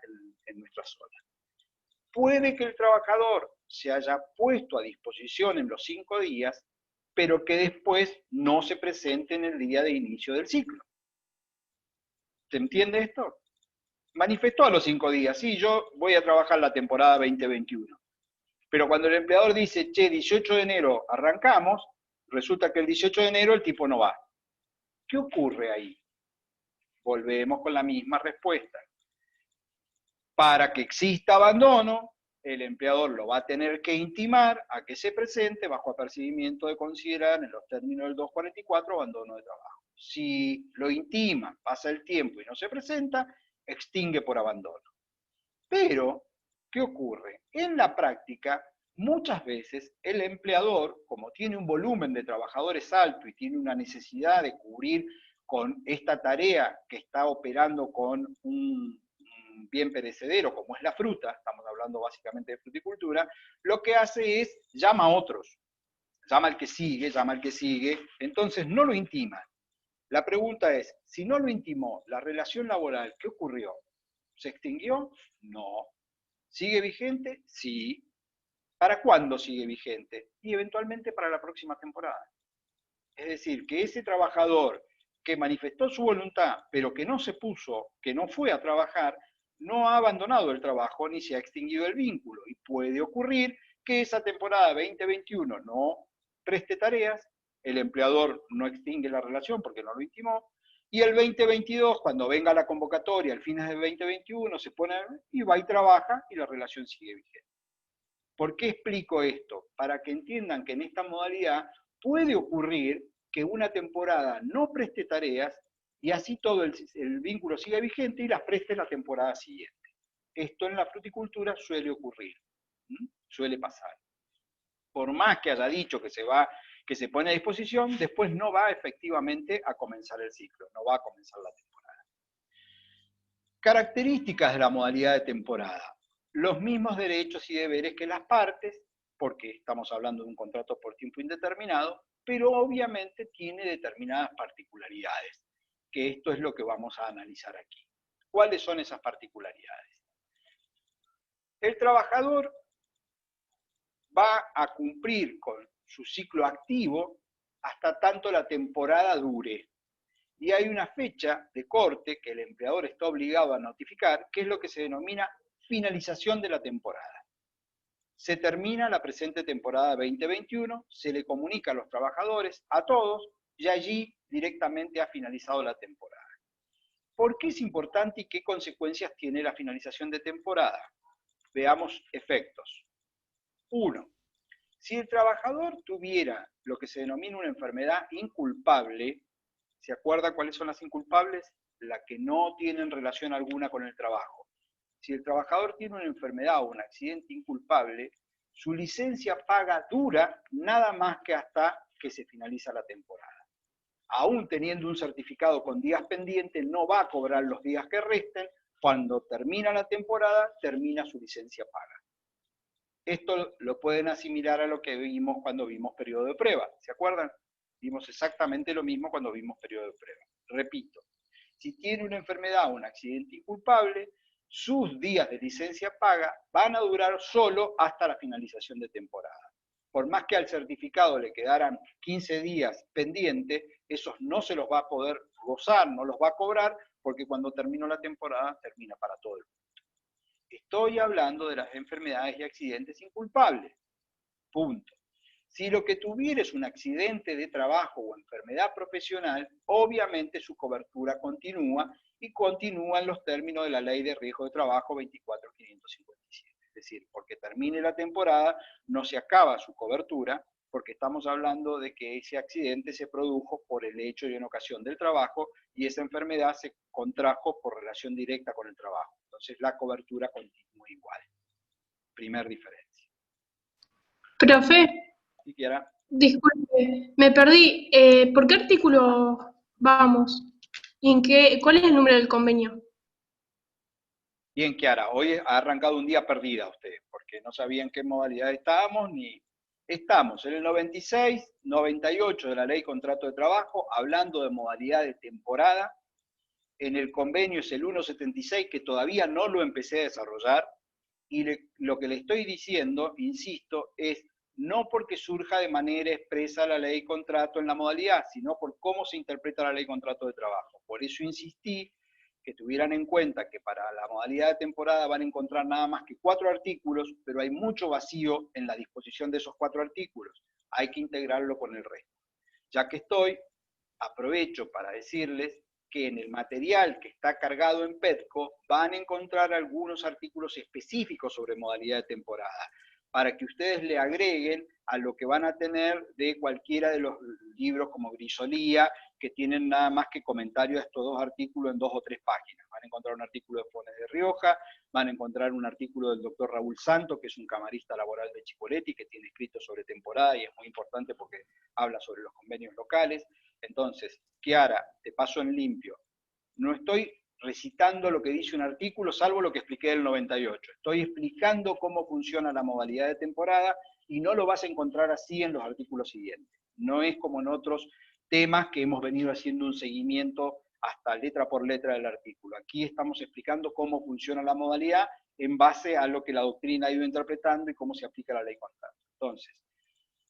en nuestra zona. Puede que el trabajador se haya puesto a disposición en los 5 días, pero que después no se presente en el día de inicio del ciclo. ¿Se entiende esto? Manifestó a los 5 días, sí, yo voy a trabajar la temporada 2021. Pero cuando el empleador dice, che, 18 de enero arrancamos, resulta que el 18 de enero el tipo no va. ¿Qué ocurre ahí? Volvemos con la misma respuesta. Para que exista abandono, el empleador lo va a tener que intimar a que se presente bajo apercibimiento de considerar en los términos del 244 abandono de trabajo. Si lo intima, pasa el tiempo y no se presenta, extingue por abandono. Pero, ¿qué ocurre? En la práctica, muchas veces el empleador, como tiene un volumen de trabajadores alto y tiene una necesidad de cubrir con esta tarea que está operando con un bien perecedero, como es la fruta, estamos hablando básicamente de fruticultura, lo que hace es llama a otros, llama al que sigue, entonces no lo intima. La pregunta es, si no lo intimó, la relación laboral, ¿qué ocurrió? ¿Se extinguió? No. ¿Sigue vigente? Sí. ¿Para cuándo sigue vigente? Y eventualmente para la próxima temporada. Es decir, que ese trabajador que manifestó su voluntad, pero que no se puso, que no fue a trabajar, no ha abandonado el trabajo ni se ha extinguido el vínculo. Y puede ocurrir que esa temporada 2021 no preste tareas, el empleador no extingue la relación porque no lo intimó, y el 2022, cuando venga la convocatoria, al fines del 2021, se pone y va y trabaja y la relación sigue vigente. ¿Por qué explico esto? Para que entiendan que en esta modalidad puede ocurrir que una temporada no preste tareas y así todo el vínculo siga vigente y las preste la temporada siguiente. Esto en la fruticultura suele ocurrir, suele pasar. Por más que haya dicho que se pone a disposición, después no va efectivamente a comenzar el ciclo, no va a comenzar la temporada. Características de la modalidad de temporada. los mismos derechos y deberes que las partes, porque estamos hablando de un contrato por tiempo indeterminado, pero obviamente tiene determinadas particularidades, que esto es lo que vamos a analizar aquí. ¿Cuáles son esas particularidades? El trabajador va a cumplir con su ciclo activo hasta tanto la temporada dure. Y hay una fecha de corte que el empleador está obligado a notificar, que es lo que se denomina finalización de la temporada. Se termina la presente temporada 2021, se le comunica a los trabajadores, a todos, y allí directamente ha finalizado la temporada. ¿Por qué es importante y qué consecuencias tiene la finalización de temporada? Veamos efectos. 1. Si el trabajador tuviera lo que se denomina una enfermedad inculpable, ¿se acuerda cuáles son las inculpables? Las que no tienen relación alguna con el trabajo. Si el trabajador tiene una enfermedad o un accidente inculpable, su licencia paga dura nada más que hasta que se finaliza la temporada. Aún teniendo un certificado con días pendientes, no va a cobrar los días que resten. Cuando termina la temporada, termina su licencia paga. Esto lo pueden asimilar a lo que vimos cuando vimos periodo de prueba. ¿Se acuerdan? Vimos exactamente lo mismo cuando vimos periodo de prueba. Repito, si tiene una enfermedad o un accidente inculpable, sus días de licencia paga van a durar solo hasta la finalización de temporada. Por más que al certificado le quedaran 15 días pendientes, esos no se los va a poder gozar, no los va a cobrar, porque cuando terminó la temporada, termina para todo el mundo. Estoy hablando de las enfermedades y accidentes inculpables. Punto. Si lo que tuviera es un accidente de trabajo o enfermedad profesional, obviamente su cobertura continúa y continúan los términos de la Ley de Riesgo de Trabajo 24.557. Es decir, porque termine la temporada, no se acaba su cobertura, porque estamos hablando de que ese accidente se produjo por el hecho y en ocasión del trabajo, y esa enfermedad se contrajo por relación directa con el trabajo. Entonces la cobertura continúa igual. Primer diferencia.
Profe,
¿Sí, Kiara?
disculpe, me perdí. ¿Por qué artículo vamos? ¿Y cuál es el número del convenio?
Bien, Kiara, hoy ha arrancado un día perdida usted, porque no sabía en qué modalidad estábamos, ni estamos en el 96, 98 de la Ley Contrato de Trabajo, hablando de modalidad de temporada. En el convenio es el 176, que todavía no lo empecé a desarrollar, y lo que le estoy diciendo, insisto, es no porque surja de manera expresa la ley contrato en la modalidad, sino por cómo se interpreta la ley contrato de trabajo. Por eso insistí que tuvieran en cuenta que para la modalidad de temporada van a encontrar nada más que 4 artículos, pero hay mucho vacío en la disposición de esos 4 artículos. Hay que integrarlo con el resto. Ya que estoy, aprovecho para decirles que en el material que está cargado en PETCO van a encontrar algunos artículos específicos sobre modalidad de temporada, para que ustedes le agreguen a lo que van a tener de cualquiera de los libros como Grisolía, que tienen nada más que comentarios a estos 2 artículos en 2 o 3 páginas. Van a encontrar un artículo de Fones de Rioja, van a encontrar un artículo del doctor Raúl Santo, que es un camarista laboral de Chipoletti, que tiene escrito sobre temporada y es muy importante porque habla sobre los convenios locales. Entonces, Kiara, te paso en limpio. No estoy recitando lo que dice un artículo, salvo lo que expliqué del 98. Estoy explicando cómo funciona la modalidad de temporada y no lo vas a encontrar así en los artículos siguientes. No es como en otros temas que hemos venido haciendo un seguimiento hasta letra por letra del artículo. Aquí estamos explicando cómo funciona la modalidad en base a lo que la doctrina ha ido interpretando y cómo se aplica la ley contrato. Entonces,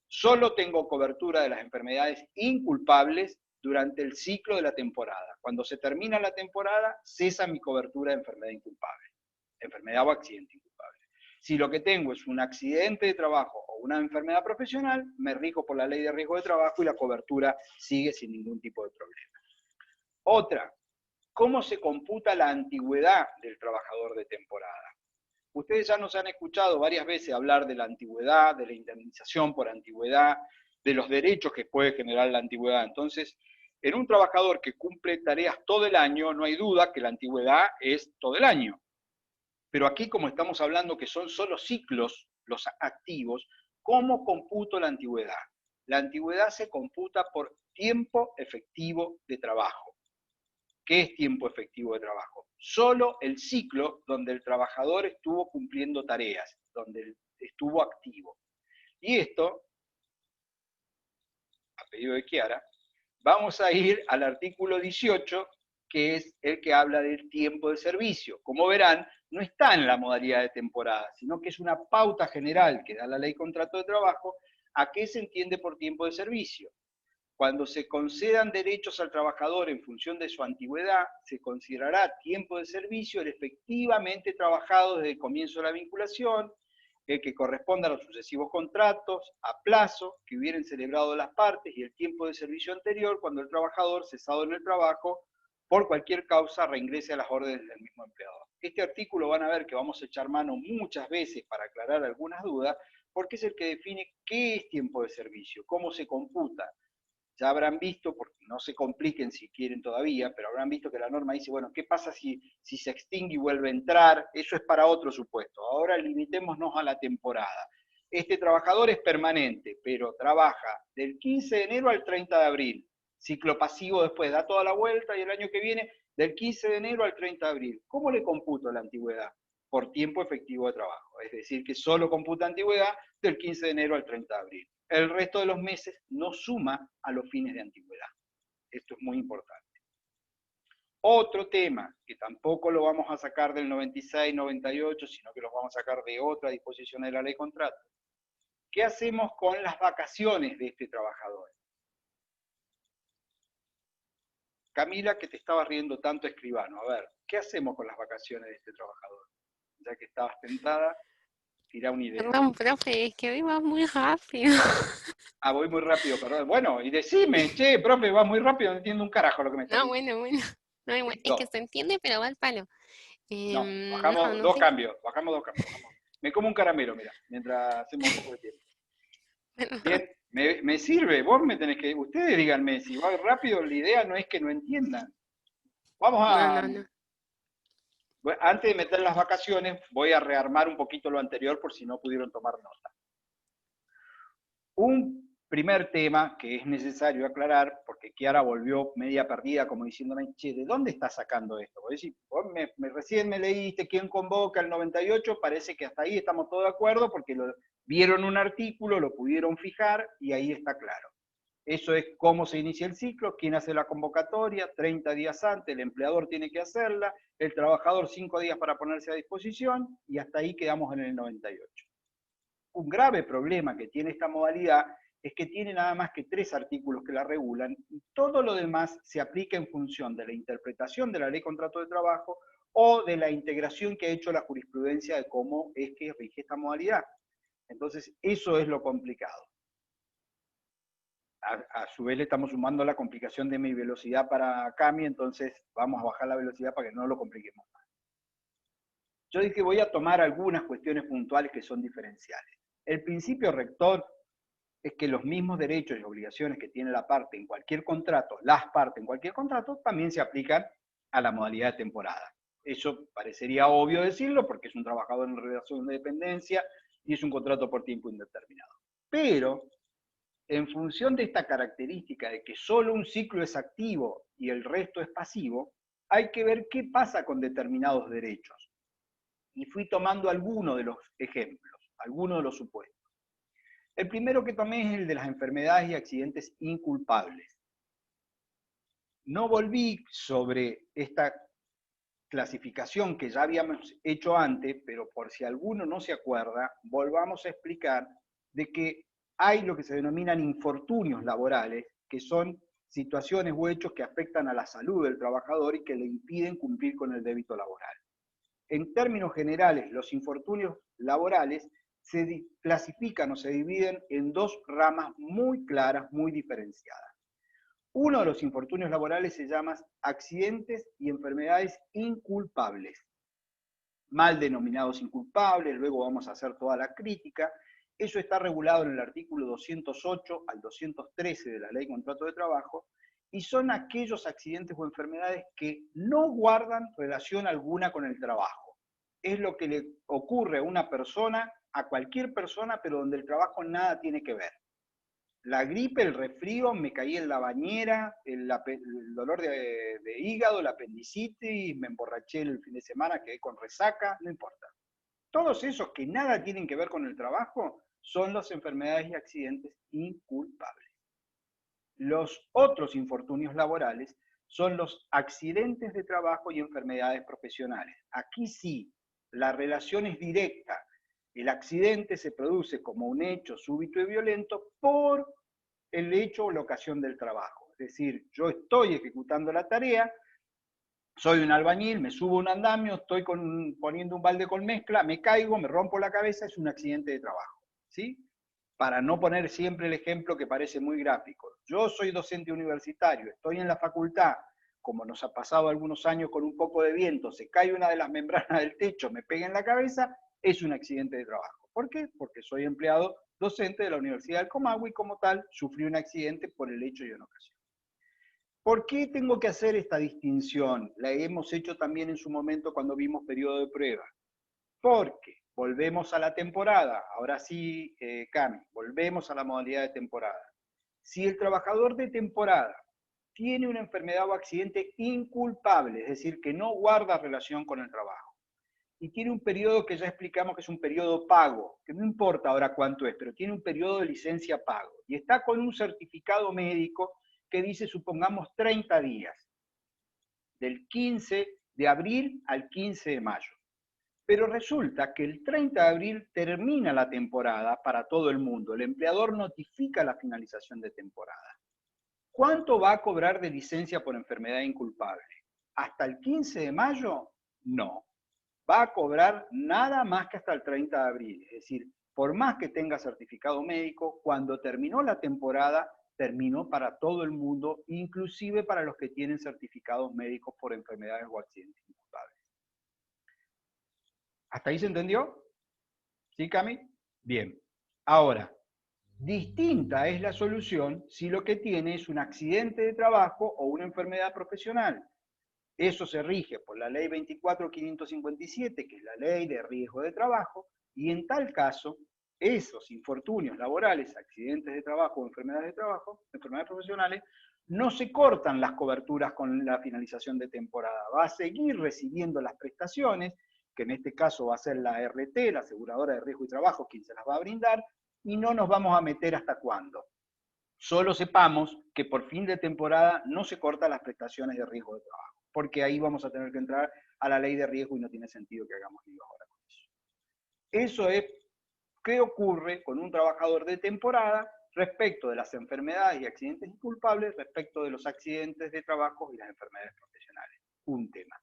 solo tengo cobertura de las enfermedades inculpables durante el ciclo de la temporada. Cuando se termina la temporada, cesa mi cobertura de enfermedad inculpable, enfermedad o accidente inculpable. Si lo que tengo es un accidente de trabajo o una enfermedad profesional, me rijo por la ley de riesgo de trabajo y la cobertura sigue sin ningún tipo de problema. Otra, ¿cómo se computa la antigüedad del trabajador de temporada? Ustedes ya nos han escuchado varias veces hablar de la antigüedad, de la indemnización por antigüedad, de los derechos que puede generar la antigüedad. Entonces, en un trabajador que cumple tareas todo el año, no hay duda que la antigüedad es todo el año. Pero aquí, como estamos hablando que son solo ciclos los activos, ¿cómo computo la antigüedad? La antigüedad se computa por tiempo efectivo de trabajo. ¿Qué es tiempo efectivo de trabajo? solo el ciclo donde el trabajador estuvo cumpliendo tareas, donde estuvo activo. Y esto, a pedido de Chiara, vamos a ir al artículo 18, que es el que habla del tiempo de servicio. Como verán, no está en la modalidad de temporada, sino que es una pauta general que da la ley contrato de trabajo a qué se entiende por tiempo de servicio. Cuando se concedan derechos al trabajador en función de su antigüedad, se considerará tiempo de servicio el efectivamente trabajado desde el comienzo de la vinculación, el que corresponda a los sucesivos contratos, a plazo, que hubieran celebrado las partes, y el tiempo de servicio anterior cuando el trabajador, cesado en el trabajo, por cualquier causa, reingrese a las órdenes del mismo empleador. Este artículo van a ver que vamos a echar mano muchas veces para aclarar algunas dudas, porque es el que define qué es tiempo de servicio, cómo se computa. Ya habrán visto, porque no se compliquen si quieren todavía, pero habrán visto que la norma dice, bueno, ¿qué pasa si se extingue y vuelve a entrar? Eso es para otro supuesto. Ahora limitémonos a la temporada. Este trabajador es permanente, pero trabaja del 15 de enero al 30 de abril. Ciclo pasivo después, da toda la vuelta y el año que viene, del 15 de enero al 30 de abril. ¿Cómo le computo la antigüedad? Por tiempo efectivo de trabajo. Es decir, que solo computa antigüedad del 15 de enero al 30 de abril. El resto de los meses no suma a los fines de antigüedad. Esto es muy importante. Otro tema, que tampoco lo vamos a sacar del 96, 98, sino que lo vamos a sacar de otra disposición de la ley contrato. ¿Qué hacemos con las vacaciones de este trabajador? Camila, que te estaba riendo tanto, escribano, a ver, ¿qué hacemos con las vacaciones de este trabajador? Ya que estabas tentada, tira una idea.
Perdón, profe, es que hoy va muy rápido.
Ah, voy muy rápido, perdón. Bueno, y decime, che, profe, va muy rápido, no entiendo un carajo lo que me está
No,
diciendo.
bueno. No, igual, es que se entiende, pero va al palo.
No,
No,
bajamos
no
dos
sé.
cambios, bajamos dos cambios. Me como un caramelo, mira, mientras hacemos un poco de tiempo. Bien, me sirve, vos me tenés que, ustedes díganme, si va rápido, la idea no es que no entiendan. Vamos a,
No.
bueno, antes de meter las vacaciones, voy a rearmar un poquito lo anterior por si no pudieron tomar nota. Un primer tema que es necesario aclarar, porque Chiara volvió media perdida como diciéndome, che, ¿de dónde estás sacando esto? Vos decís, vos recién me leíste quién convoca el 98, parece que hasta ahí estamos todos de acuerdo porque vieron un artículo, lo pudieron fijar y ahí está claro. Eso es cómo se inicia el ciclo, quién hace la convocatoria, 30 días antes, el empleador tiene que hacerla, el trabajador 5 días para ponerse a disposición y hasta ahí quedamos en el 98. Un grave problema que tiene esta modalidad es que tiene nada más que 3 artículos que la regulan y todo lo demás se aplica en función de la interpretación de la ley contrato de trabajo o de la integración que ha hecho la jurisprudencia de cómo es que rige esta modalidad. Entonces, eso es lo complicado. A su vez le estamos sumando la complicación de mi velocidad para Cami, entonces vamos a bajar la velocidad para que no lo compliquemos más. Yo dije voy a tomar algunas cuestiones puntuales que son diferenciales. El principio rector es que los mismos derechos y obligaciones que tiene la parte en cualquier contrato, las partes en cualquier contrato, también se aplican a la modalidad de temporada. Eso parecería obvio decirlo porque es un trabajador en relación de dependencia y es un contrato por tiempo indeterminado. Pero, en función de esta característica de que solo un ciclo es activo y el resto es pasivo, hay que ver qué pasa con determinados derechos. Y fui tomando algunos de los ejemplos, algunos de los supuestos. El primero que tomé es el de las enfermedades y accidentes inculpables. No volví sobre esta clasificación que ya habíamos hecho antes, pero por si alguno no se acuerda, volvamos a explicar de que hay lo que se denominan infortunios laborales, que son situaciones o hechos que afectan a la salud del trabajador y que le impiden cumplir con el débito laboral. En términos generales, los infortunios laborales se clasifican o se dividen en 2 ramas muy claras, muy diferenciadas. Uno de los infortunios laborales se llama accidentes y enfermedades inculpables, mal denominados inculpables, luego vamos a hacer toda la crítica. Eso está regulado en el artículo 208 al 213 de la Ley de Contrato de Trabajo, y son aquellos accidentes o enfermedades que no guardan relación alguna con el trabajo. Es lo que le ocurre a una persona, a cualquier persona, pero donde el trabajo nada tiene que ver. La gripe, el resfrío, me caí en la bañera, el dolor de hígado, la apendicitis, me emborraché el fin de semana, quedé con resaca, no importa. Todos esos que nada tienen que ver con el trabajo son las enfermedades y accidentes inculpables. Los otros infortunios laborales son los accidentes de trabajo y enfermedades profesionales. Aquí sí, la relación es directa. El accidente se produce como un hecho súbito y violento por el hecho o la ocasión del trabajo. Es decir, yo estoy ejecutando la tarea, soy un albañil, me subo a un andamio, estoy poniendo un balde con mezcla, me caigo, me rompo la cabeza, es un accidente de trabajo. ¿Sí? Para no poner siempre el ejemplo que parece muy gráfico. Yo soy docente universitario, estoy en la facultad, como nos ha pasado algunos años con un poco de viento, se cae una de las membranas del techo, me pega en la cabeza, es un accidente de trabajo. ¿Por qué? Porque soy empleado docente de la Universidad del Comahue y como tal sufrí un accidente por el hecho y una ocasión. ¿Por qué tengo que hacer esta distinción? La hemos hecho también en su momento cuando vimos periodo de prueba. Porque volvemos a la temporada, ahora sí, Cami, volvemos a la modalidad de temporada. Si el trabajador de temporada tiene una enfermedad o accidente inculpable, es decir, que no guarda relación con el trabajo, y tiene un periodo que ya explicamos que es un periodo pago, que no importa ahora cuánto es, pero tiene un periodo de licencia pago, y está con un certificado médico que dice, supongamos, 30 días, del 15 de abril al 15 de mayo. Pero resulta que el 30 de abril termina la temporada para todo el mundo. El empleador notifica la finalización de temporada. ¿Cuánto va a cobrar de licencia por enfermedad inculpable? ¿Hasta el 15 de mayo? No. Va a cobrar nada más que hasta el 30 de abril. Es decir, por más que tenga certificado médico, cuando terminó la temporada, terminó para todo el mundo, inclusive para los que tienen certificados médicos por enfermedades o accidentes inculpables. ¿Hasta ahí se entendió? ¿Sí, Cami? Bien. Ahora, distinta es la solución si lo que tiene es un accidente de trabajo o una enfermedad profesional. Eso se rige por la ley 24.557, que es la ley de riesgo de trabajo, y en tal caso, esos infortunios laborales, accidentes de trabajo o enfermedades de trabajo, enfermedades profesionales, no se cortan las coberturas con la finalización de temporada. Va a seguir recibiendo las prestaciones, que en este caso va a ser la RT, la aseguradora de riesgo y trabajo, quien se las va a brindar, y no nos vamos a meter hasta cuándo. Solo sepamos que por fin de temporada no se cortan las prestaciones de riesgo de trabajo, porque ahí vamos a tener que entrar a la ley de riesgo y no tiene sentido que hagamos lío ahora con eso. Eso es qué ocurre con un trabajador de temporada respecto de las enfermedades y accidentes inculpables, respecto de los accidentes de trabajo y las enfermedades profesionales. Un tema.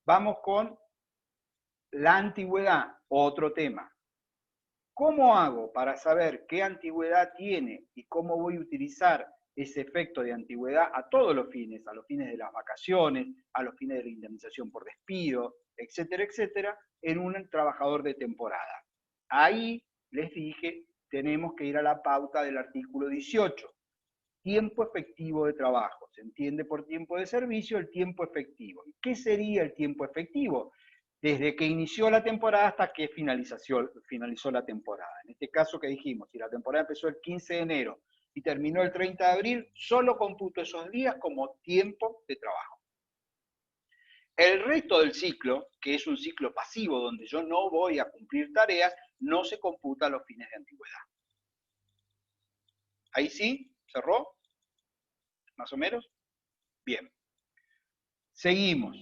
Vamos con la antigüedad, otro tema. ¿Cómo hago para saber qué antigüedad tiene y cómo voy a utilizar ese efecto de antigüedad a todos los fines, a los fines de las vacaciones, a los fines de la indemnización por despido, etcétera, etcétera, en un trabajador de temporada? Ahí les dije, tenemos que ir a la pauta del artículo 18. Tiempo efectivo de trabajo. Se entiende por tiempo de servicio el tiempo efectivo. ¿Y qué sería el tiempo efectivo? Desde que inició la temporada hasta que finalizó la temporada. En este caso que dijimos, si la temporada empezó el 15 de enero y terminó el 30 de abril, solo computo esos días como tiempo de trabajo. El resto del ciclo, que es un ciclo pasivo donde yo no voy a cumplir tareas, no se computa a los fines de antigüedad. ¿Ahí sí? ¿Cerró? ¿Más o menos? Bien. Seguimos.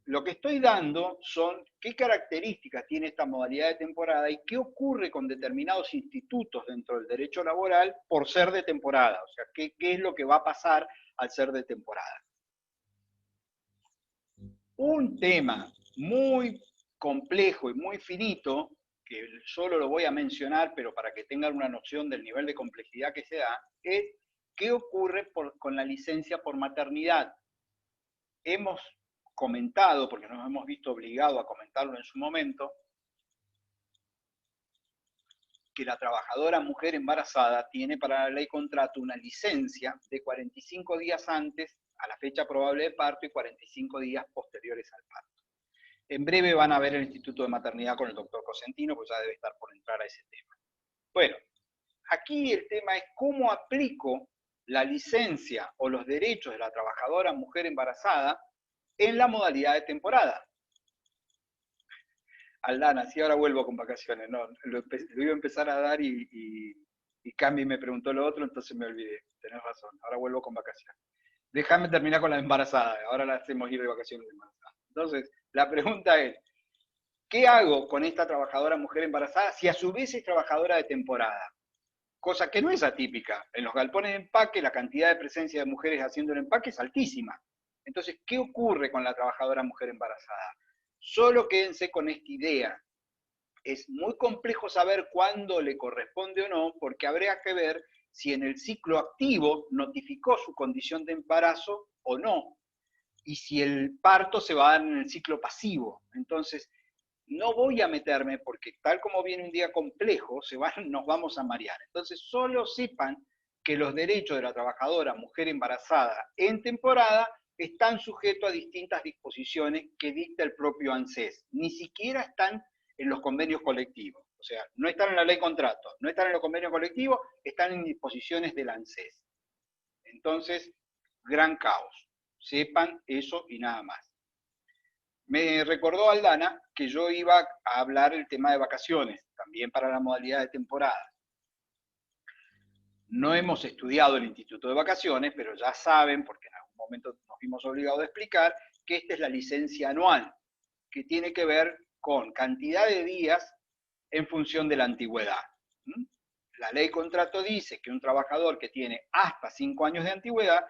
Lo que estoy dando son qué características tiene esta modalidad de temporada y qué ocurre con determinados institutos dentro del derecho laboral por ser de temporada. O sea, qué es lo que va a pasar al ser de temporada. Un tema muy complejo y muy finito, que solo lo voy a mencionar, pero para que tengan una noción del nivel de complejidad que se da, es qué ocurre con la licencia por maternidad. Hemos comentado, porque nos hemos visto obligados a comentarlo en su momento, que la trabajadora mujer embarazada tiene para la ley contrato una licencia de 45 días antes a la fecha probable de parto y 45 días posteriores al parto. En breve van a ver el Instituto de Maternidad con el doctor Cosentino, pues ya debe estar por entrar a ese tema. Bueno, Aquí el tema es cómo aplico la licencia o los derechos de la trabajadora mujer embarazada en la modalidad de temporada. Aldana, sí, ahora vuelvo con vacaciones. No, lo iba a empezar a dar y Cami me preguntó lo otro, entonces me olvidé. Tenés razón, ahora vuelvo con vacaciones. Déjame terminar con la embarazada, ahora la hacemos ir de vacaciones de embarazada. Entonces, la pregunta es, ¿qué hago con esta trabajadora mujer embarazada si a su vez es trabajadora de temporada? Cosa que no es atípica. En los galpones de empaque la cantidad de presencia de mujeres haciendo el empaque es altísima. Entonces, ¿qué ocurre con la trabajadora mujer embarazada? Solo quédense con esta idea. Es muy complejo saber cuándo le corresponde o no, porque habría que ver si en el ciclo activo notificó su condición de embarazo o no, y si el parto se va a dar en el ciclo pasivo. Entonces, no voy a meterme porque tal como viene un día complejo, nos vamos a marear. Entonces, solo sepan que los derechos de la trabajadora mujer embarazada en temporada están sujetos a distintas disposiciones que dicta el propio ANSES. Ni siquiera están en los convenios colectivos. O sea, no están en la ley contrato, no están en los convenios colectivos, están en disposiciones del ANSES. Entonces, gran caos. Sepan eso y nada más. Me recordó Aldana que yo iba a hablar el tema de vacaciones, también para la modalidad de temporada. No hemos estudiado el Instituto de Vacaciones, pero ya saben, porque en algún momento nos vimos obligados a explicar, que esta es la licencia anual, que tiene que ver con cantidad de días en función de la antigüedad. La ley contrato dice que un trabajador que tiene hasta 5 años de antigüedad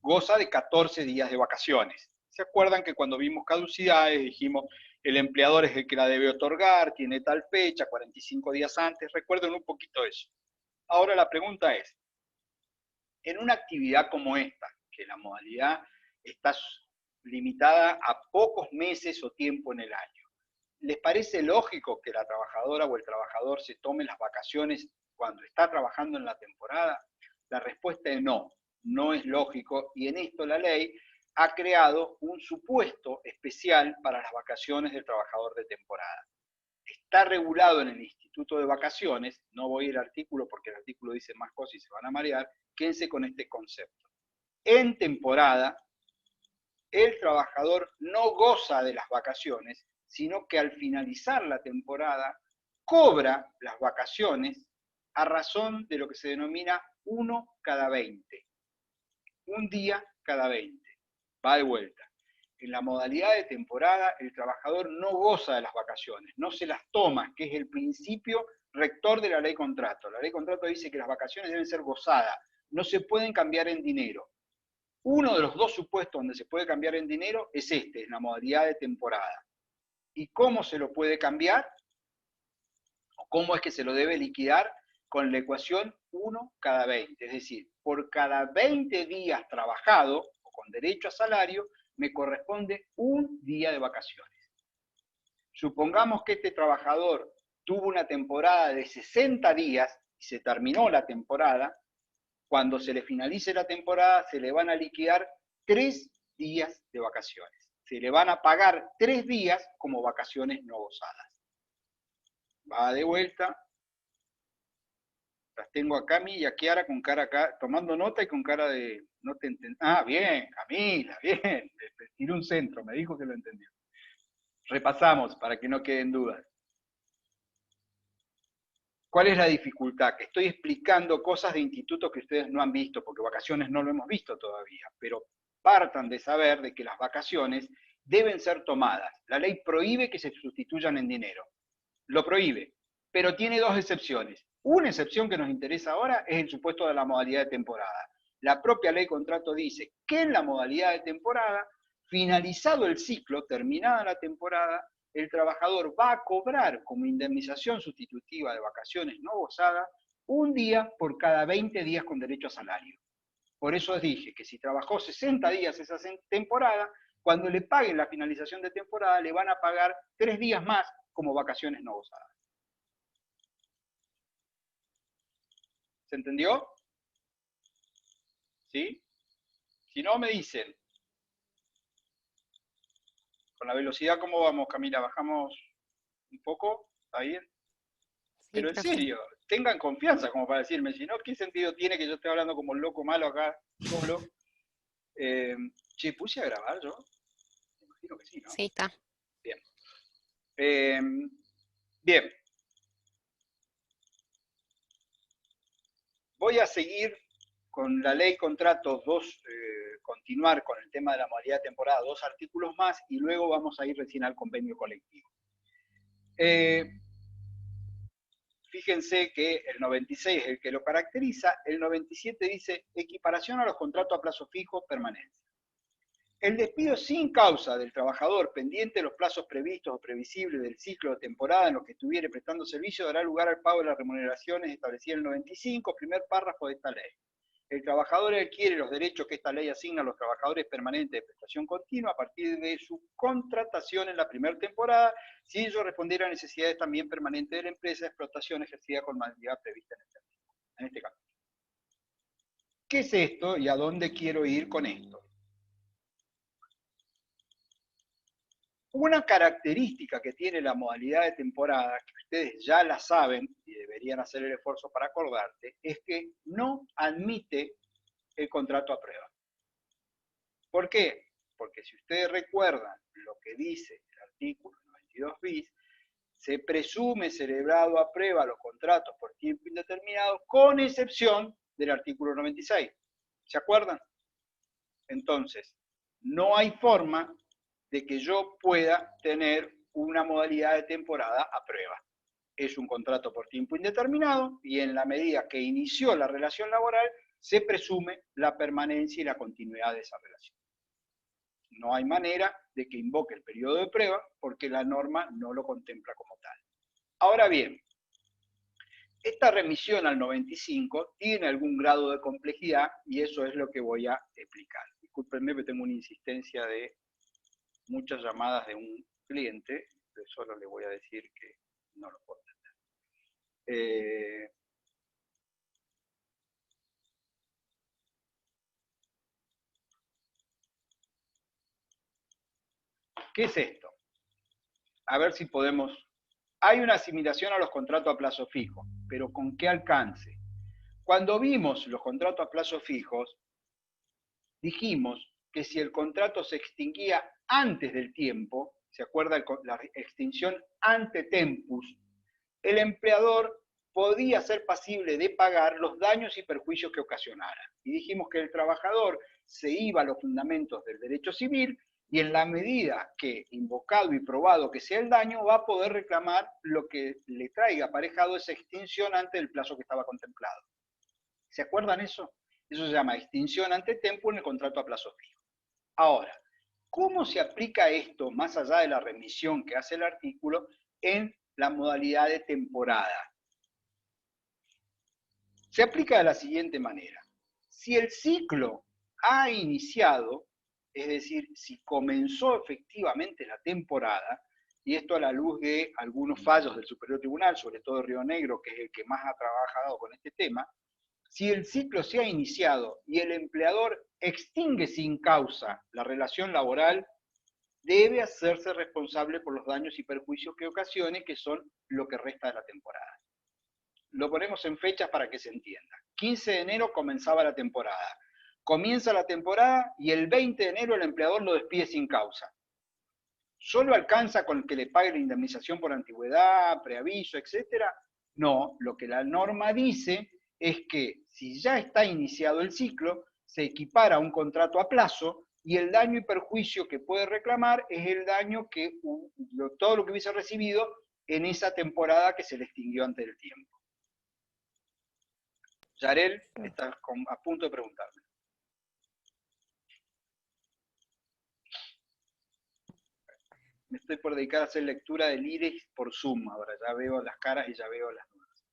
goza de 14 días de vacaciones. ¿Se acuerdan que cuando vimos caducidades dijimos el empleador es el que la debe otorgar, tiene tal fecha, 45 días antes? Recuerden un poquito eso. Ahora la pregunta es, en una actividad como esta, que la modalidad está limitada a pocos meses o tiempo en el año, ¿les parece lógico que la trabajadora o el trabajador se tome las vacaciones cuando está trabajando en la temporada? La respuesta es no, no es lógico, y en esto la ley ha creado un supuesto especial para las vacaciones del trabajador de temporada. Está regulado en el Instituto de Vacaciones, no voy a ir al artículo porque el artículo dice más cosas y se van a marear, quédense con este concepto. En temporada, el trabajador no goza de las vacaciones, sino que al finalizar la temporada cobra las vacaciones a razón de lo que se denomina 1 cada 20. Un día cada 20. Va de vuelta. En la modalidad de temporada, el trabajador no goza de las vacaciones, no se las toma, que es el principio rector de la ley contrato. La ley contrato dice que las vacaciones deben ser gozadas, no se pueden cambiar en dinero. Uno de los dos supuestos donde se puede cambiar en dinero es este, en la modalidad de temporada. ¿Y cómo se lo puede cambiar? ¿O cómo es que se lo debe liquidar? Con la ecuación 1 cada 20. Es decir, por cada 20 días trabajado, o con derecho a salario, me corresponde un día de vacaciones. Supongamos que este trabajador tuvo una temporada de 60 días y se terminó la temporada. Cuando se le finalice la temporada, se le van a liquidar 3 días de vacaciones. Se le van a pagar 3 días como vacaciones no gozadas. Va de vuelta. Las tengo a Cami y a Kiara con cara acá, tomando nota y con cara de no te entendí. Ah, bien, Camila, bien. Tiré un centro, me dijo que lo entendió. Repasamos para que no queden dudas. ¿Cuál es la dificultad? Que estoy explicando cosas de institutos que ustedes no han visto, porque vacaciones no lo hemos visto todavía, pero partan de saber de que las vacaciones deben ser tomadas. La ley prohíbe que se sustituyan en dinero. Lo prohíbe, pero tiene dos excepciones. Una excepción que nos interesa ahora es el supuesto de la modalidad de temporada. La propia ley contrato dice que en la modalidad de temporada, finalizado el ciclo, terminada la temporada, el trabajador va a cobrar como indemnización sustitutiva de vacaciones no gozadas un día por cada 20 días con derecho a salario. Por eso os dije que si trabajó 60 días esa temporada, cuando le paguen la finalización de temporada, le van a pagar 3 días más como vacaciones no gozadas. ¿Se entendió? ¿Sí? Si no, me dicen. Con la velocidad, ¿cómo vamos, Camila? ¿Bajamos un poco? ¿Está bien?
Sí,
Pero en
profe.
serio, tengan confianza como para decirme, si no, ¿qué sentido tiene que yo esté hablando como el loco malo acá solo? Che, ¿puse a grabar yo? Me imagino que sí, ¿no?
Sí, está.
Bien. Bien. Voy a seguir con la ley contratos, continuar con el tema de la modalidad de temporada, 2 artículos más, y luego vamos a ir recién al convenio colectivo. Fíjense que el 96 es el que lo caracteriza, el 97 dice equiparación a los contratos a plazo fijo, permanencia. El despido sin causa del trabajador pendiente de los plazos previstos o previsibles del ciclo de temporada en los que estuviere prestando servicio dará lugar al pago de las remuneraciones establecidas en el 95, primer párrafo de esta ley. El trabajador adquiere los derechos que esta ley asigna a los trabajadores permanentes de prestación continua a partir de su contratación en la primera temporada, si ello respondiera a necesidades también permanentes de la empresa de explotación ejercida con modalidad prevista en este caso. ¿Qué es esto y a dónde quiero ir con esto? Una característica que tiene la modalidad de temporada, que ustedes ya la saben y deberían hacer el esfuerzo para acordarte, es que no admite el contrato a prueba. ¿Por qué? Porque si ustedes recuerdan lo que dice el artículo 92 bis, se presume celebrado a prueba los contratos por tiempo indeterminado, con excepción del artículo 96. ¿Se acuerdan? Entonces, no hay forma de que yo pueda tener una modalidad de temporada a prueba. Es un contrato por tiempo indeterminado y en la medida que inició la relación laboral, se presume la permanencia y la continuidad de esa relación. No hay manera de que invoque el periodo de prueba porque la norma no lo contempla como tal. Ahora bien, esta remisión al 95 tiene algún grado de complejidad y eso es lo que voy a explicar. Discúlpenme, pero tengo una insistencia de muchas llamadas de un cliente, pero solo le voy a decir que no lo puedo entender. ¿Qué es esto? A ver si podemos... Hay una asimilación a los contratos a plazo fijo, pero ¿con qué alcance? Cuando vimos los contratos a plazo fijos, dijimos que si el contrato se extinguía antes del tiempo, ¿se acuerda la extinción ante tempus? El empleador podía ser pasible de pagar los daños y perjuicios que ocasionara. Y dijimos que el trabajador se iba a los fundamentos del derecho civil y en la medida que, invocado y probado que sea el daño, va a poder reclamar lo que le traiga aparejado esa extinción antes del plazo que estaba contemplado. ¿Se acuerdan eso? Eso se llama extinción ante tempus en el contrato a plazo fijo. Ahora, ¿cómo se aplica esto, más allá de la remisión que hace el artículo, en la modalidad de temporada? Se aplica de la siguiente manera. Si el ciclo ha iniciado, es decir, si comenzó efectivamente la temporada, y esto a la luz de algunos fallos del Superior Tribunal, sobre todo Río Negro, que es el que más ha trabajado con este tema, si el ciclo se ha iniciado y el empleador extingue sin causa la relación laboral, debe hacerse responsable por los daños y perjuicios que ocasione, que son lo que resta de la temporada. Lo ponemos en fechas para que se entienda. 15 de enero comenzaba la temporada. Comienza la temporada y el 20 de enero el empleador lo despide sin causa. ¿Solo alcanza con que le pague la indemnización por antigüedad, preaviso, etcétera? No, lo que la norma dice es que si ya está iniciado el ciclo, se equipara a un contrato a plazo y el daño y perjuicio que puede reclamar es el daño que todo lo que hubiese recibido en esa temporada que se le extinguió antes del tiempo. Yarel, estás a punto de preguntarme. Me estoy por dedicar a hacer lectura del IREX por Zoom ahora. Ya veo las caras y ya veo las dudas.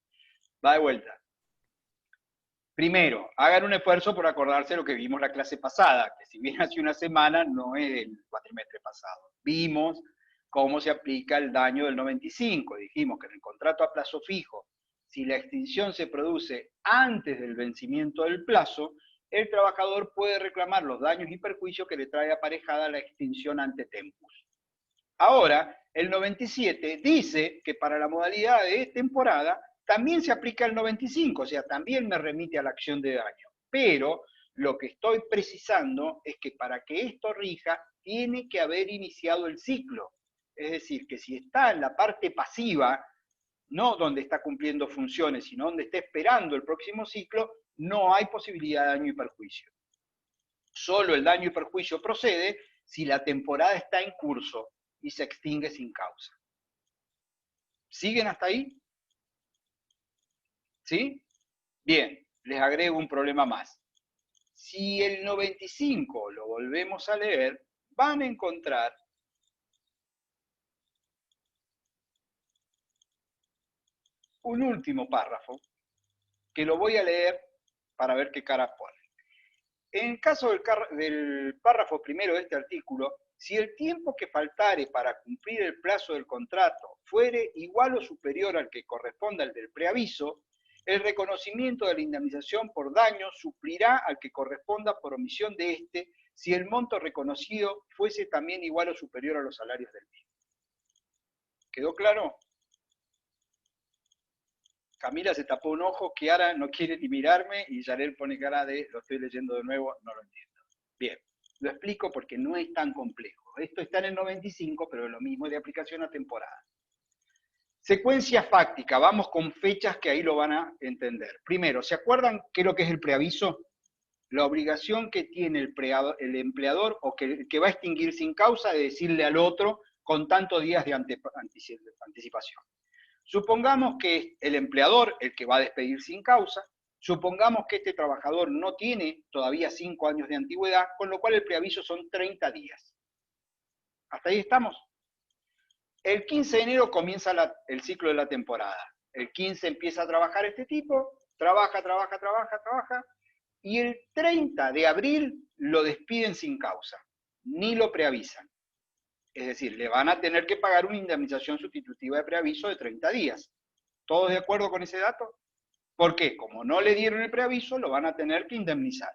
Va de vuelta. Primero, hagan un esfuerzo por acordarse de lo que vimos la clase pasada, que si bien hace una semana, no es el cuatrimestre pasado. Vimos cómo se aplica el daño del 95. Dijimos que en el contrato a plazo fijo, si la extinción se produce antes del vencimiento del plazo, el trabajador puede reclamar los daños y perjuicios que le trae aparejada la extinción ante tempus. Ahora, el 97 dice que para la modalidad de temporada también se aplica el 95, o sea, también me remite a la acción de daño. Pero lo que estoy precisando es que para que esto rija, tiene que haber iniciado el ciclo. Es decir, que si está en la parte pasiva, no donde está cumpliendo funciones, sino donde está esperando el próximo ciclo, no hay posibilidad de daño y perjuicio. Solo el daño y perjuicio procede si la temporada está en curso y se extingue sin causa. ¿Siguen hasta ahí? ¿Sí? Bien, les agrego un problema más. Si el 95 lo volvemos a leer, van a encontrar un último párrafo, que lo voy a leer para ver qué cara pone. En el caso del párrafo primero de este artículo, si el tiempo que faltare para cumplir el plazo del contrato fuere igual o superior al que corresponda al del preaviso, el reconocimiento de la indemnización por daño suplirá al que corresponda por omisión de éste si el monto reconocido fuese también igual o superior a los salarios del mismo. ¿Quedó claro? Camila se tapó un ojo, Kiara no quiere ni mirarme y Yarel pone cara de lo estoy leyendo de nuevo, no lo entiendo. Bien, lo explico porque no es tan complejo. Esto está en el 95, pero es lo mismo de aplicación a temporada. Secuencia fáctica, vamos con fechas que ahí lo van a entender. Primero, ¿se acuerdan qué es lo que es el preaviso? La obligación que tiene el empleador o que va a extinguir sin causa de decirle al otro con tantos días de anticipación. Supongamos que es el empleador el que va a despedir sin causa, supongamos que este trabajador no tiene todavía 5 años de antigüedad, con lo cual el preaviso son 30 días. ¿Hasta ahí estamos? El 15 de enero comienza el ciclo de la temporada. El 15 empieza a trabajar este tipo, trabaja, y el 30 de abril lo despiden sin causa, ni lo preavisan. Es decir, le van a tener que pagar una indemnización sustitutiva de preaviso de 30 días. ¿Todos de acuerdo con ese dato? ¿Por qué? Como no le dieron el preaviso, lo van a tener que indemnizar.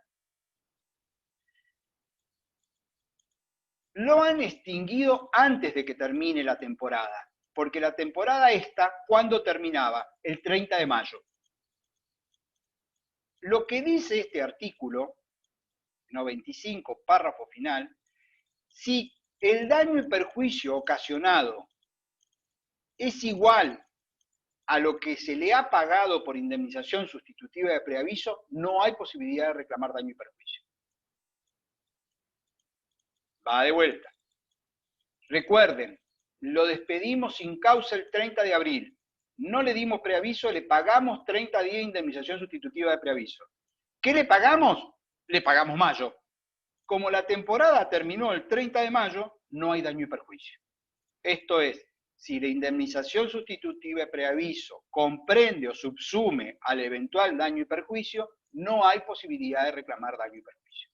Lo han extinguido antes de que termine la temporada, porque la temporada esta, ¿cuándo terminaba? El 30 de mayo. Lo que dice este artículo, 95, párrafo final, si el daño y perjuicio ocasionado es igual a lo que se le ha pagado por indemnización sustitutiva de preaviso, no hay posibilidad de reclamar daño y perjuicio. Va de vuelta. Recuerden, lo despedimos sin causa el 30 de abril. No le dimos preaviso, le pagamos 30 días de indemnización sustitutiva de preaviso. ¿Qué le pagamos? Le pagamos mayo. Como la temporada terminó el 30 de mayo, no hay daño y perjuicio. Esto es, si la indemnización sustitutiva de preaviso comprende o subsume al eventual daño y perjuicio, no hay posibilidad de reclamar daño y perjuicio.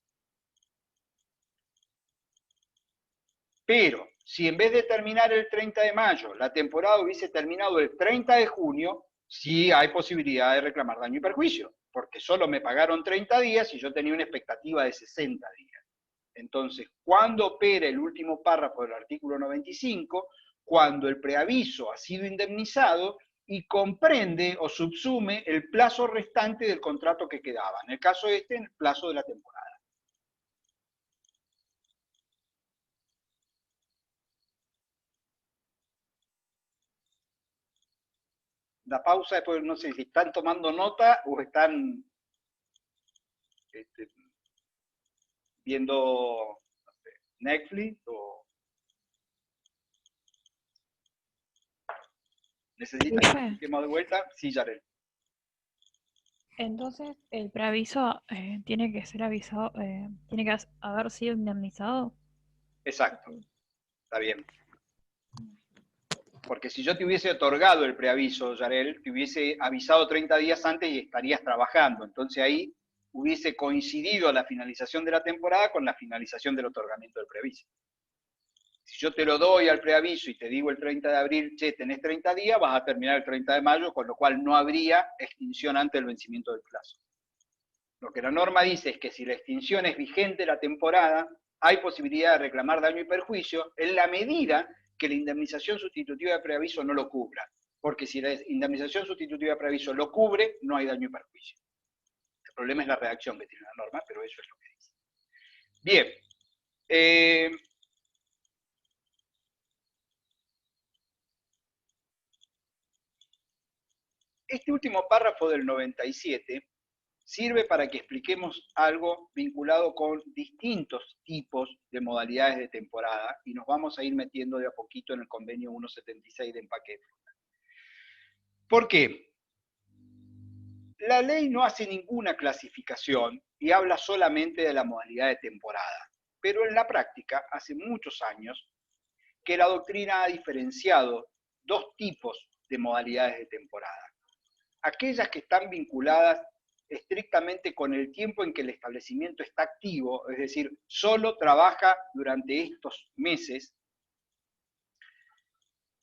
Pero, si en vez de terminar el 30 de mayo, la temporada hubiese terminado el 30 de junio, sí hay posibilidad de reclamar daño y perjuicio, porque solo me pagaron 30 días y yo tenía una expectativa de 60 días. Entonces, ¿cuándo opera el último párrafo del artículo 95? Cuando el preaviso ha sido indemnizado y comprende o subsume el plazo restante del contrato que quedaba. En el caso este, el plazo de la temporada. La pausa, después no sé si están tomando nota o están viendo no sé, Netflix o necesitan que expliquemos de vuelta. Sí, Yarel.
Entonces, el preaviso tiene que ser avisado, tiene que haber sido indemnizado.
Exacto, está bien. Porque si yo te hubiese otorgado el preaviso, Yarel, te hubiese avisado 30 días antes y estarías trabajando. Entonces ahí hubiese coincidido la finalización de la temporada con la finalización del otorgamiento del preaviso. Si yo te lo doy al preaviso y te digo el 30 de abril, che, tenés 30 días, vas a terminar el 30 de mayo, con lo cual no habría extinción antes del vencimiento del plazo. Lo que la norma dice es que si la extinción es vigente la temporada, hay posibilidad de reclamar daño y perjuicio en la medida que la indemnización sustitutiva de preaviso no lo cubra. porque si la indemnización sustitutiva de preaviso lo cubre, no hay daño y perjuicio. El problema es la redacción que tiene la norma, pero eso es lo que dice. Bien. Este último párrafo del 97 sirve para que expliquemos algo vinculado con distintos tipos de modalidades de temporada y nos vamos a ir metiendo de a poquito en el convenio 176 de empaque de fruta. ¿Por qué? La ley no hace ninguna clasificación y habla solamente de la modalidad de temporada, pero en la práctica, hace muchos años, que la doctrina ha diferenciado dos tipos de modalidades de temporada. Aquellas que están vinculadas estrictamente con el tiempo en que el establecimiento está activo, es decir, solo trabaja durante estos meses,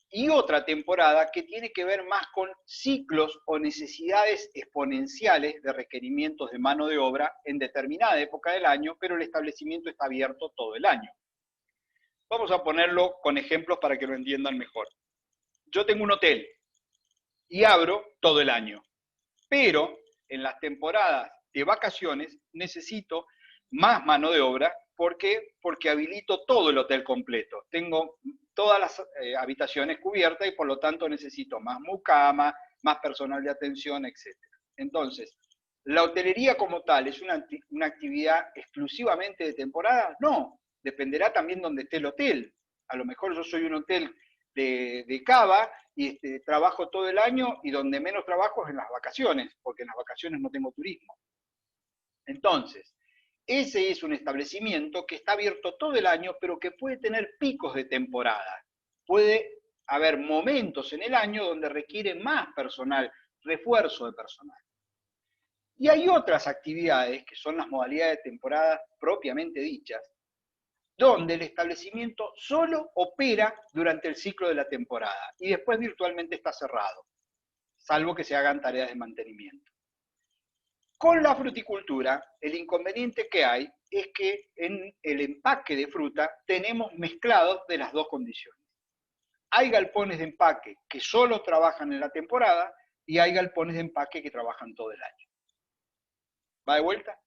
y otra temporada que tiene que ver más con ciclos o necesidades exponenciales de requerimientos de mano de obra en determinada época del año, pero el establecimiento está abierto todo el año. Vamos a ponerlo con ejemplos para que lo entiendan mejor. Yo tengo un hotel y abro todo el año, pero en las temporadas de vacaciones necesito más mano de obra. ¿Por qué? Porque habilito todo el hotel completo. Tengo todas las habitaciones cubiertas y por lo tanto necesito más mucama, más personal de atención, etc. Entonces, ¿la hotelería como tal es una actividad exclusivamente de temporada? No, dependerá también donde esté el hotel. A lo mejor yo soy un hotel de Cava y trabajo todo el año y donde menos trabajo es en las vacaciones, porque en las vacaciones no tengo turismo. Entonces, ese es un establecimiento que está abierto todo el año, pero que puede tener picos de temporada. Puede haber momentos en el año donde requiere más personal, refuerzo de personal. Y hay otras actividades, que son las modalidades de temporada propiamente dichas, donde el establecimiento solo opera durante el ciclo de la temporada y después virtualmente está cerrado, salvo que se hagan tareas de mantenimiento. Con la fruticultura, el inconveniente que hay es que en el empaque de fruta tenemos mezclados de las dos condiciones. Hay galpones de empaque que solo trabajan en la temporada y hay galpones de empaque que trabajan todo el año. ¿Va de vuelta?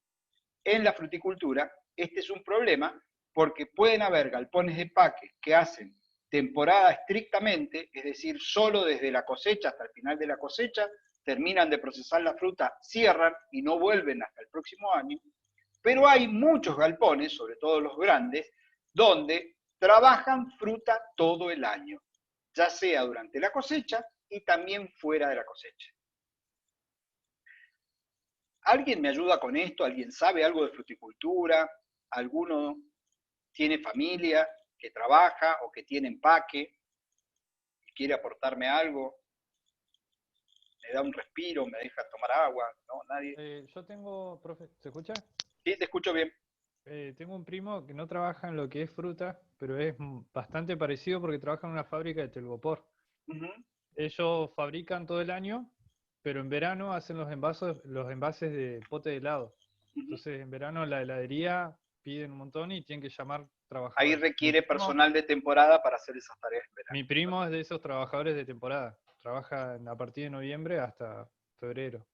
En la fruticultura, este es un problema porque pueden haber galpones de empaque que hacen temporada estrictamente, es decir, solo desde la cosecha hasta el final de la cosecha, terminan de procesar la fruta, cierran y no vuelven hasta el próximo año, pero hay muchos galpones, sobre todo los grandes, donde trabajan fruta todo el año, ya sea durante la cosecha y también fuera de la cosecha. ¿Alguien me ayuda con esto? ¿Alguien sabe algo de fruticultura? ¿Alguno tiene familia que trabaja o que tiene empaque y quiere aportarme algo? ¿Me da un respiro? ¿Me deja tomar agua? ¿No? ¿Nadie?
Yo tengo, profe, ¿se escucha?
Sí, te escucho bien.
Tengo un primo que no trabaja en lo que es fruta, pero es bastante parecido porque trabaja en una fábrica de telgopor. Ellos fabrican todo el año, pero en verano hacen los envases de pote de helado. Entonces en verano la heladería piden un montón y tienen que llamar trabajadores.
Ahí requiere personal de temporada para hacer esas tareas en verano.
Mi primo es de esos trabajadores de temporada. Trabaja a partir de noviembre hasta febrero.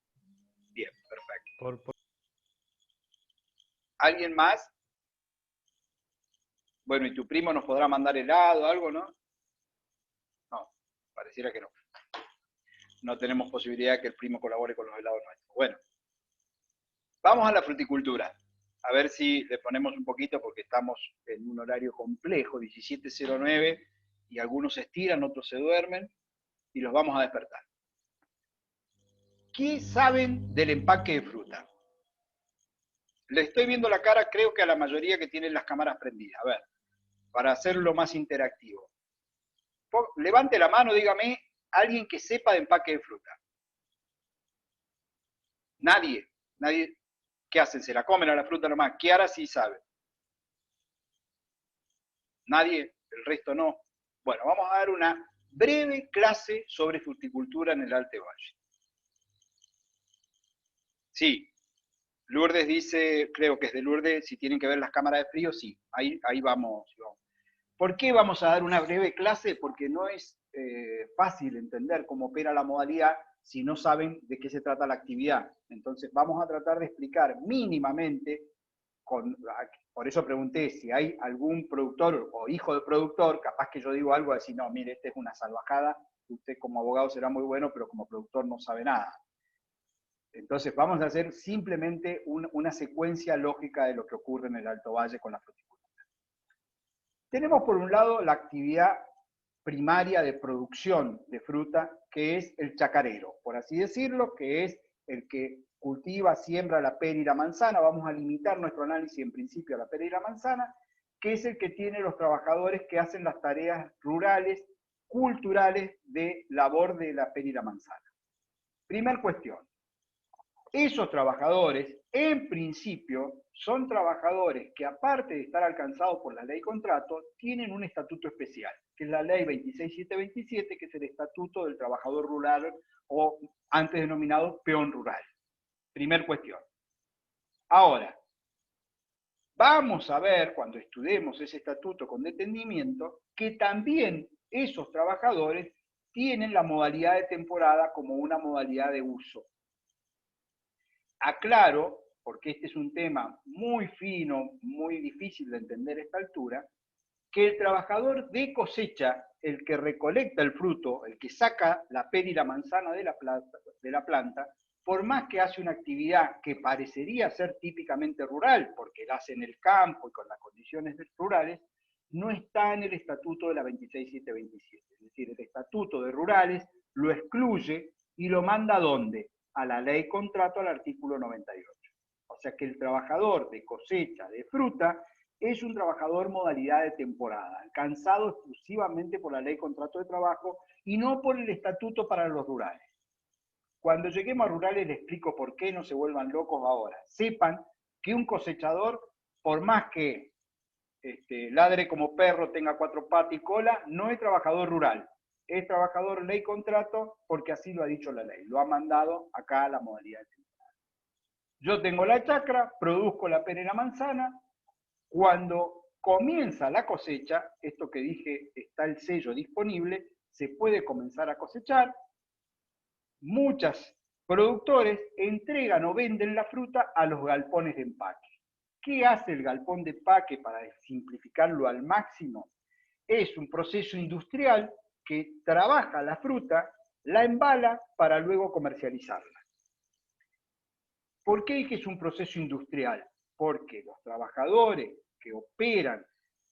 Bien, perfecto.
¿Alguien
más? Bueno, ¿y tu primo nos podrá mandar helado, algo, no? No, pareciera que no. No tenemos posibilidad de que el primo colabore con los helados nuestros. Bueno, vamos a la fruticultura. A ver si le ponemos un poquito porque estamos en un horario complejo, 17:09, y algunos se estiran, otros se duermen, y los vamos a despertar. ¿Qué saben del empaque de fruta? Le estoy viendo la cara, creo que a la mayoría que tienen las cámaras prendidas. A ver, para hacerlo más interactivo. Levante la mano, dígame, alguien que sepa de empaque de fruta. Nadie. ¿Qué hacen? ¿Se la comen a la fruta nomás? Kiara sí sabe. Nadie, el resto no. Bueno, vamos a dar una breve clase sobre fruticultura en el Alto Valle. Sí, Lourdes dice, creo que es de Lourdes, si tienen que ver las cámaras de frío, sí, ahí vamos. ¿Por qué vamos a dar una breve clase? Porque no es fácil entender cómo opera la modalidad si no saben de qué se trata la actividad. Entonces vamos a tratar de explicar mínimamente, por eso pregunté si hay algún productor o hijo de productor, capaz que yo digo algo así, no, mire, esta es una salvajada, usted como abogado será muy bueno, pero como productor no sabe nada. Entonces vamos a hacer simplemente una secuencia lógica de lo que ocurre en el Alto Valle con la fruticultura. Tenemos por un lado la actividad primaria de producción de fruta, que es el chacarero, por así decirlo, que es el que cultiva, siembra la pera y la manzana. Vamos a limitar nuestro análisis en principio a la pera y la manzana, que es el que tiene los trabajadores que hacen las tareas rurales, culturales de labor de la pera y la manzana. Primer cuestión. Esos trabajadores, en principio, son trabajadores que, aparte de estar alcanzados por la ley contrato, tienen un estatuto especial, que es la ley 26727, que es el estatuto del trabajador rural, o antes denominado peón rural. Primer cuestión. Ahora, vamos a ver, cuando estudiemos ese estatuto con detenimiento, que también esos trabajadores tienen la modalidad de temporada como una modalidad de uso. Aclaro, porque este es un tema muy fino, muy difícil de entender a esta altura, que el trabajador de cosecha, el que recolecta el fruto, el que saca la pera y la manzana de la planta, por más que hace una actividad que parecería ser típicamente rural, porque la hace en el campo y con las condiciones rurales, no está en el estatuto de la 26727. Es decir, el estatuto de rurales lo excluye y lo manda ¿a dónde? A la ley contrato, al artículo 98. O sea que el trabajador de cosecha de fruta es un trabajador modalidad de temporada, alcanzado exclusivamente por la ley contrato de trabajo y no por el estatuto para los rurales. Cuando lleguemos a rurales les explico por qué, no se vuelvan locos ahora. Sepan que un cosechador, por más que ladre como perro, tenga 4 patas y cola, no es trabajador rural. Es trabajador ley contrato porque así lo ha dicho la ley. Lo ha mandado acá a la modalidad de temporada. Yo tengo la chacra, produzco la pera y la manzana. Cuando comienza la cosecha, esto que dije, está el sello disponible, se puede comenzar a cosechar. Muchos productores entregan o venden la fruta a los galpones de empaque. ¿Qué hace el galpón de empaque para simplificarlo al máximo? Es un proceso industrial que trabaja la fruta, la embala para luego comercializarla. ¿Por qué dije que es un proceso industrial? Porque los trabajadores que operan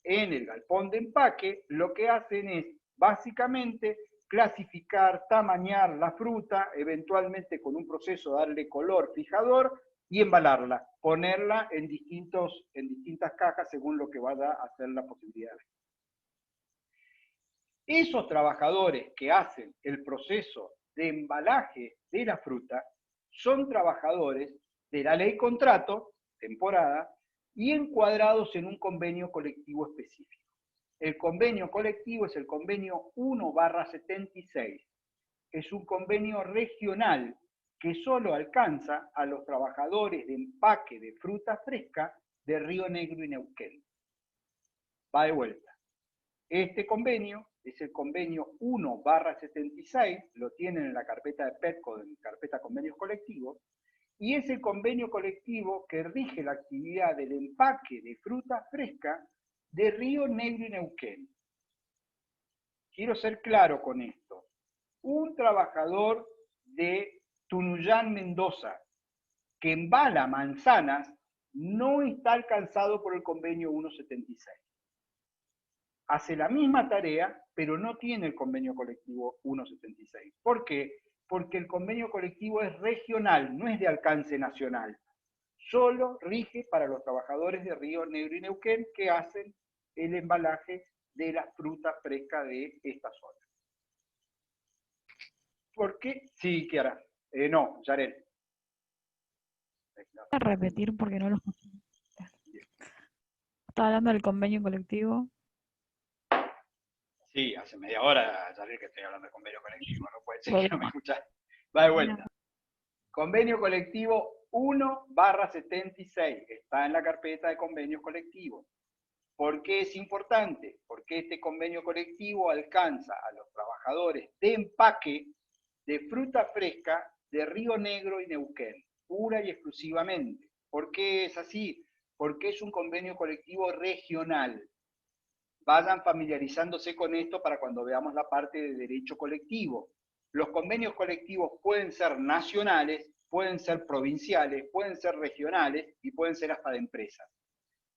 en el galpón de empaque lo que hacen es básicamente clasificar, tamañar la fruta, eventualmente con un proceso darle color fijador y embalarla, ponerla en distintas cajas según lo que vaya a hacer la posibilidad. Esos trabajadores que hacen el proceso de embalaje de la fruta son trabajadores de la ley contrato, temporada, y encuadrados en un convenio colectivo específico. El convenio colectivo es el convenio 1/76. Es un convenio regional que solo alcanza a los trabajadores de empaque de fruta fresca de Río Negro y Neuquén. Va de vuelta. Este convenio es el convenio 1/76, lo tienen en la carpeta de PETCO, en la carpeta convenios colectivos, y es el convenio colectivo que rige la actividad del empaque de fruta fresca de Río Negro y Neuquén. Quiero ser claro con esto. Un trabajador de Tunuyán, Mendoza, que embala manzanas, no está alcanzado por el convenio 176. Hace la misma tarea, pero no tiene el convenio colectivo 176. ¿Por qué? Porque el convenio colectivo es regional, no es de alcance nacional. Solo rige para los trabajadores de Río Negro y Neuquén que hacen el embalaje de la fruta fresca de esta zona. ¿Por qué? Sí, Kiara. No, Yarel.
A repetir porque no lo escuché. Está hablando del convenio colectivo.
Sí, hace media hora, Yarel, que estoy hablando de convenio colectivo. No puede ser que no me escuchas. Va de vuelta. Convenio colectivo 1/76. Está en la carpeta de convenios colectivos. ¿Por qué es importante? Porque este convenio colectivo alcanza a los trabajadores de empaque de fruta fresca de Río Negro y Neuquén, pura y exclusivamente. ¿Por qué es así? Porque es un convenio colectivo regional. Vayan familiarizándose con esto para cuando veamos la parte de derecho colectivo. Los convenios colectivos pueden ser nacionales, pueden ser provinciales, pueden ser regionales y pueden ser hasta de empresas.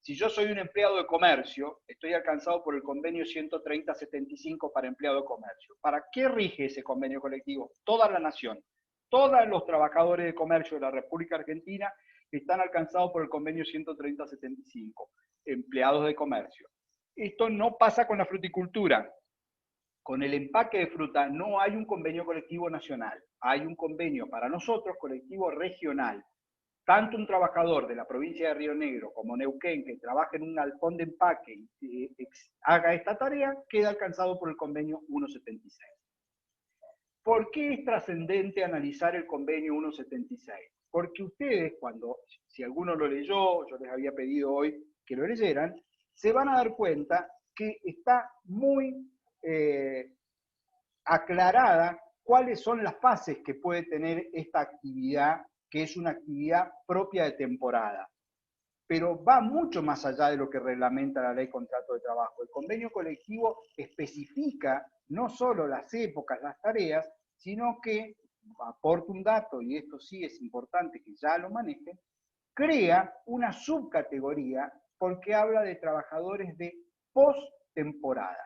Si yo soy un empleado de comercio, estoy alcanzado por el convenio 130-75 para empleado de comercio. ¿Para qué rige ese convenio colectivo? Toda la nación. Todos los trabajadores de comercio de la República Argentina están alcanzados por el convenio 130-75, empleados de comercio. Esto no pasa con la fruticultura. Con el empaque de fruta no hay un convenio colectivo nacional. Hay un convenio para nosotros colectivo regional. Tanto un trabajador de la provincia de Río Negro como Neuquén que trabaja en un galpón de empaque y haga esta tarea, queda alcanzado por el convenio 176. ¿Por qué es trascendente analizar el convenio 176? Porque ustedes, si alguno lo leyó, yo les había pedido hoy que lo leyeran, se van a dar cuenta que está muy aclarada cuáles son las fases que puede tener esta actividad, que es una actividad propia de temporada. Pero va mucho más allá de lo que reglamenta la ley contrato de trabajo. El convenio colectivo especifica no solo las épocas, las tareas, sino que, aporta un dato, y esto sí es importante que ya lo manejen, crea una subcategoría porque habla de trabajadores de postemporada.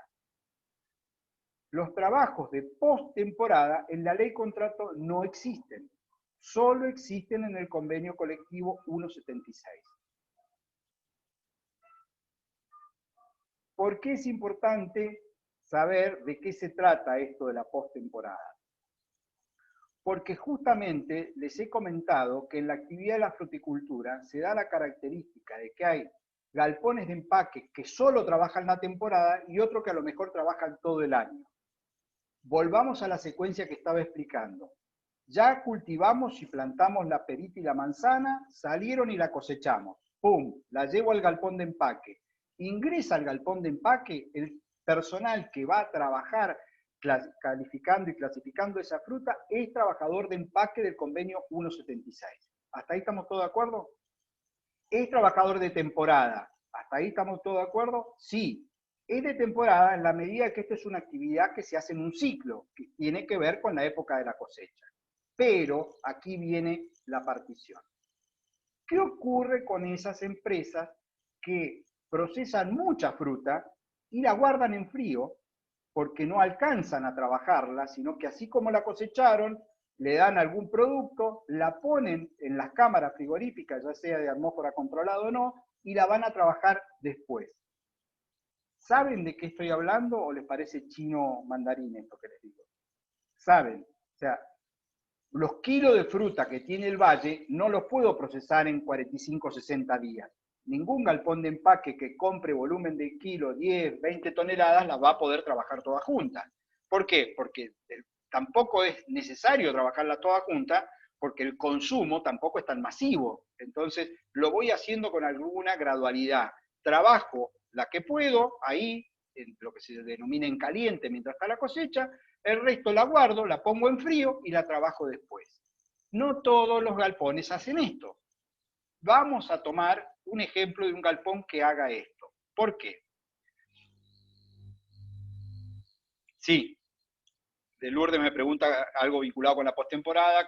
Los trabajos de postemporada en la ley contrato no existen, solo existen en el convenio colectivo 176. ¿Por qué es importante saber de qué se trata esto de la postemporada? Porque justamente les he comentado que en la actividad de la fruticultura se da la característica de que hay galpones de empaque que solo trabajan la temporada y otros que a lo mejor trabajan todo el año. Volvamos a la secuencia que estaba explicando. Ya cultivamos y plantamos la perita y la manzana, salieron y la cosechamos. ¡Pum! La llevo al galpón de empaque. Ingresa al galpón de empaque el personal que va a trabajar calificando y clasificando esa fruta, es trabajador de empaque del convenio 176. ¿Hasta ahí estamos todos de acuerdo? ¿Es trabajador de temporada? ¿Hasta ahí estamos todos de acuerdo? Sí. Es de temporada en la medida que esto es una actividad que se hace en un ciclo, que tiene que ver con la época de la cosecha. Pero aquí viene la partición. ¿Qué ocurre con esas empresas que procesan mucha fruta y la guardan en frío porque no alcanzan a trabajarla, sino que así como la cosecharon, le dan algún producto, la ponen en las cámaras frigoríficas, ya sea de atmósfera controlada o no, y la van a trabajar después? ¿Saben de qué estoy hablando o les parece chino mandarín esto que les digo? ¿Saben? O sea, los kilos de fruta que tiene el valle no los puedo procesar en 45 o 60 días. Ningún galpón de empaque que compre volumen de kilo, 10, 20 toneladas, las va a poder trabajar todas juntas. ¿Por qué? Porque tampoco es necesario trabajarlas todas juntas, porque el consumo tampoco es tan masivo. Entonces, lo voy haciendo con alguna gradualidad. Trabajo la que puedo, ahí, en lo que se denomina en caliente mientras está la cosecha, el resto la guardo, la pongo en frío y la trabajo después. No todos los galpones hacen esto. Vamos a tomar un ejemplo de un galpón que haga esto. ¿Por qué? Sí, de Lourdes me pregunta algo vinculado con la postemporada,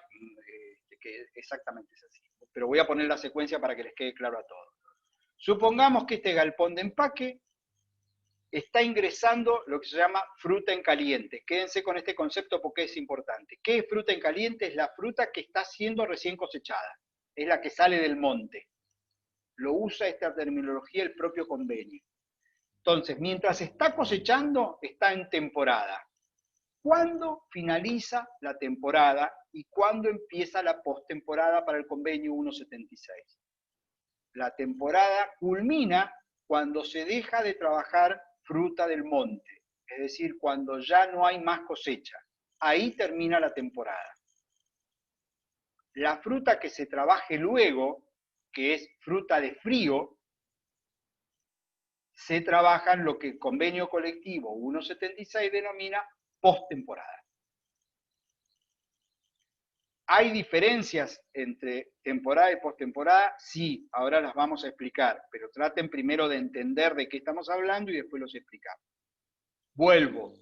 que exactamente es así. Pero voy a poner la secuencia para que les quede claro a todos. Supongamos que este galpón de empaque está ingresando lo que se llama fruta en caliente. Quédense con este concepto porque es importante. ¿Qué es fruta en caliente? Es la fruta que está siendo recién cosechada. Es la que sale del monte. Lo usa esta terminología el propio convenio. Entonces, mientras está cosechando, está en temporada. ¿Cuándo finaliza la temporada y cuándo empieza la postemporada para el convenio 176? La temporada culmina cuando se deja de trabajar fruta del monte, es decir, cuando ya no hay más cosecha. Ahí termina la temporada. La fruta que se trabaje luego, que es fruta de frío, se trabaja en lo que el convenio colectivo 176 denomina postemporada. ¿Hay diferencias entre temporada y postemporada? Sí, ahora las vamos a explicar, pero traten primero de entender de qué estamos hablando y después los explicamos. Vuelvo.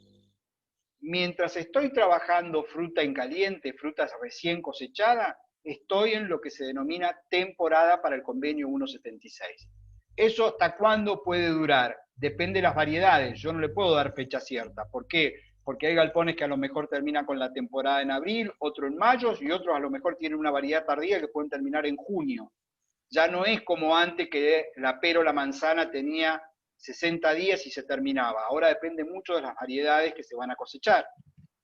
Mientras estoy trabajando fruta en caliente, frutas recién cosechadas, estoy en lo que se denomina temporada para el convenio 176. ¿Eso hasta cuándo puede durar? Depende de las variedades, yo no le puedo dar fecha cierta. ¿Por qué? Porque hay galpones que a lo mejor terminan con la temporada en abril, otro en mayo, y otros a lo mejor tienen una variedad tardía que pueden terminar en junio. Ya no es como antes que la pera o la manzana tenía 60 días y se terminaba. Ahora depende mucho de las variedades que se van a cosechar.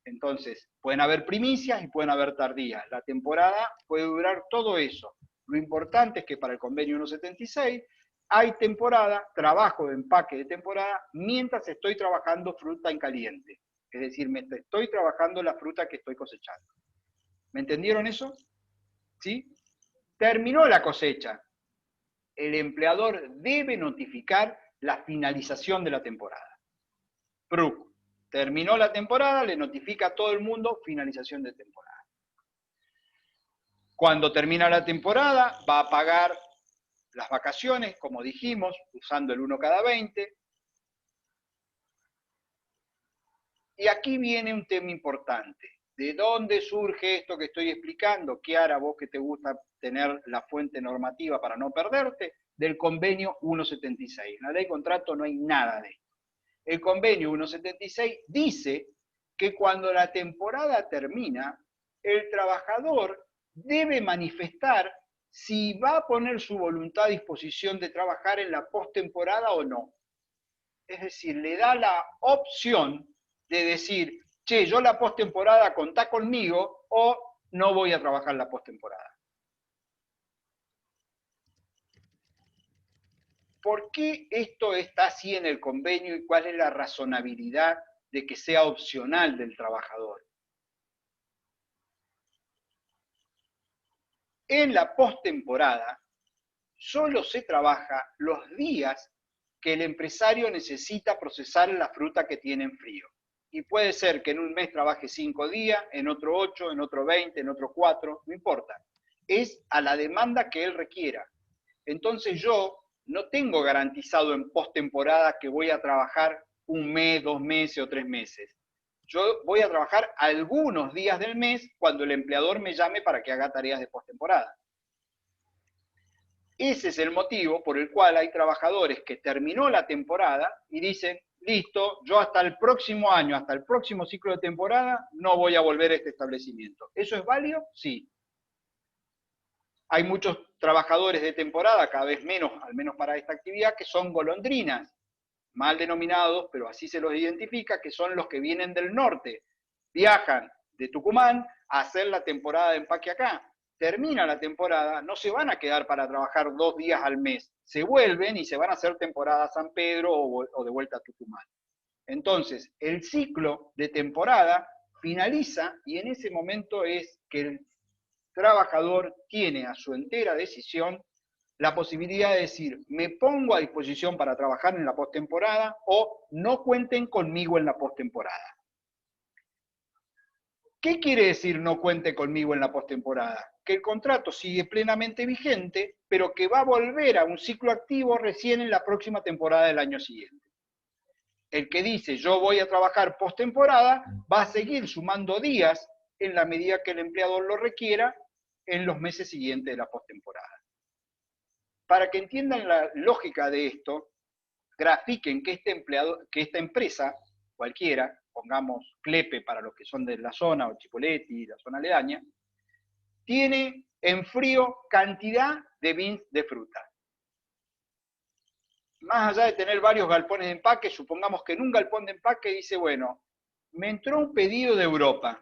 Entonces, pueden haber primicias y pueden haber tardías. La temporada puede durar todo eso. Lo importante es que para el convenio 176 hay temporada, trabajo de empaque de temporada, mientras estoy trabajando fruta en caliente. Es decir, mientras estoy trabajando la fruta que estoy cosechando. ¿Me entendieron eso? ¿Sí? Terminó la cosecha. El empleador debe notificar la finalización de la temporada. PRUC. Terminó la temporada, le notifica a todo el mundo finalización de temporada. Cuando termina la temporada, va a pagar las vacaciones, como dijimos, usando el 1 cada 20. Y aquí viene un tema importante. ¿De dónde surge esto que estoy explicando? Kiara, vos que te gusta tener la fuente normativa para no perderte, del convenio 176. En la ley de contrato no hay nada de esto. El convenio 176 dice que cuando la temporada termina, el trabajador debe manifestar si va a poner su voluntad a disposición de trabajar en la postemporada o no. Es decir, le da la opción de decir, che, yo la postemporada contá conmigo o no voy a trabajar la postemporada. ¿Por qué esto está así en el convenio y cuál es la razonabilidad de que sea opcional del trabajador? En la postemporada solo se trabaja los días que el empresario necesita procesar la fruta que tiene en frío. Y puede ser que en un mes trabaje 5 días, en otro 8, en otro 20, en otro 4, no importa. Es a la demanda que él requiera. Entonces yo no tengo garantizado en postemporada que voy a trabajar un mes, 2 meses o 3 meses. Yo voy a trabajar algunos días del mes cuando el empleador me llame para que haga tareas de postemporada. Ese es el motivo por el cual hay trabajadores que terminó la temporada y dicen, listo, yo hasta el próximo año, hasta el próximo ciclo de temporada, no voy a volver a este establecimiento. ¿Eso es válido? Sí. Hay muchos trabajadores de temporada, cada vez menos, al menos para esta actividad, que son golondrinas, mal denominados, pero así se los identifica, que son los que vienen del norte, viajan de Tucumán a hacer la temporada de empaque acá. Termina la temporada, no se van a quedar para trabajar 2 días al mes, se vuelven y se van a hacer temporada a San Pedro o de vuelta a Tucumán. Entonces, el ciclo de temporada finaliza y en ese momento es que el trabajador tiene a su entera decisión la posibilidad de decir, me pongo a disposición para trabajar en la postemporada o no cuenten conmigo en la postemporada. ¿Qué quiere decir no cuente conmigo en la postemporada? Que el contrato sigue plenamente vigente, pero que va a volver a un ciclo activo recién en la próxima temporada del año siguiente. El que dice yo voy a trabajar postemporada va a seguir sumando días en la medida que el empleador lo requiera en los meses siguientes de la postemporada. Para que entiendan la lógica de esto, grafiquen que esta empresa, cualquiera, pongamos Clepe para los que son de la zona, o Chipoleti, la zona aledaña, tiene en frío cantidad de bins de fruta. Más allá de tener varios galpones de empaque, supongamos que en un galpón de empaque dice, bueno, me entró un pedido de Europa,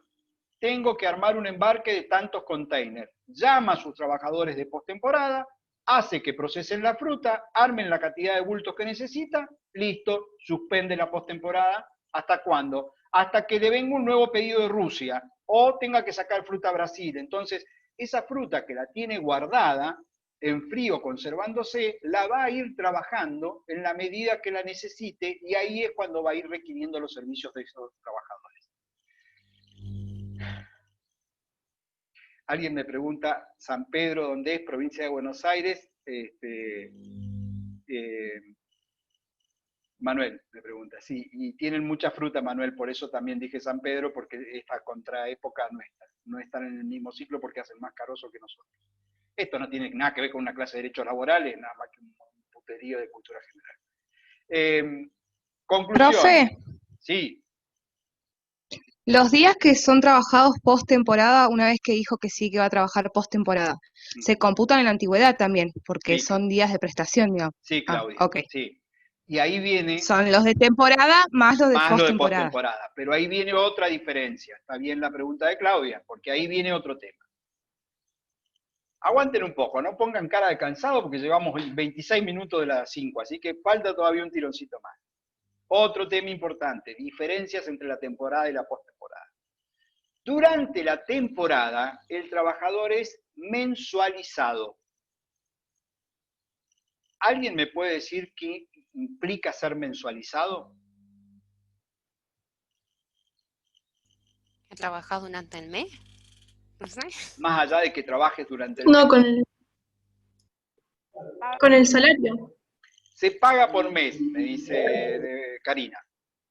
tengo que armar un embarque de tantos containers. Llama a sus trabajadores de postemporada, hace que procesen la fruta, armen la cantidad de bultos que necesita, listo, suspende la postemporada. ¿Hasta cuándo? Hasta que le venga un nuevo pedido de Rusia o tenga que sacar fruta a Brasil. Entonces, esa fruta que la tiene guardada en frío conservándose, la va a ir trabajando en la medida que la necesite y ahí es cuando va a ir requiriendo los servicios de esos trabajadores. Alguien me pregunta, San Pedro, ¿dónde es? Provincia de Buenos Aires. Manuel me pregunta, sí, y tienen mucha fruta, Manuel, por eso también dije San Pedro, porque esta contraépoca no están en el mismo ciclo porque hacen más carozo que nosotros. Esto no tiene nada que ver con una clase de derechos laborales, nada más que un puterío de cultura general. Conclusión.
Profe,
Sí,
los días que son trabajados post temporada, una vez que dijo que sí que va a trabajar post temporada, se computan en la antigüedad también, porque
Sí.
son días de prestación, digamos.
sí, Claudia.
Ok.
Sí. Y ahí viene
Son los de temporada más los de
más lo
post
de
temporada.
postemporada. Pero ahí viene otra diferencia. Está bien la pregunta de Claudia, porque ahí viene otro tema. Aguanten un poco, no pongan cara de cansado porque llevamos 26 minutos de las 5, así que falta todavía un tironcito más. Otro tema importante, diferencias entre la temporada y la postemporada. Durante la temporada, el trabajador es mensualizado. ¿Alguien me puede decir qué implica ser mensualizado?
¿He trabajado durante el mes? No sé.
Más allá de que trabajes durante el
No,
mes.
con el salario.
Se paga por mes, me dice Karina.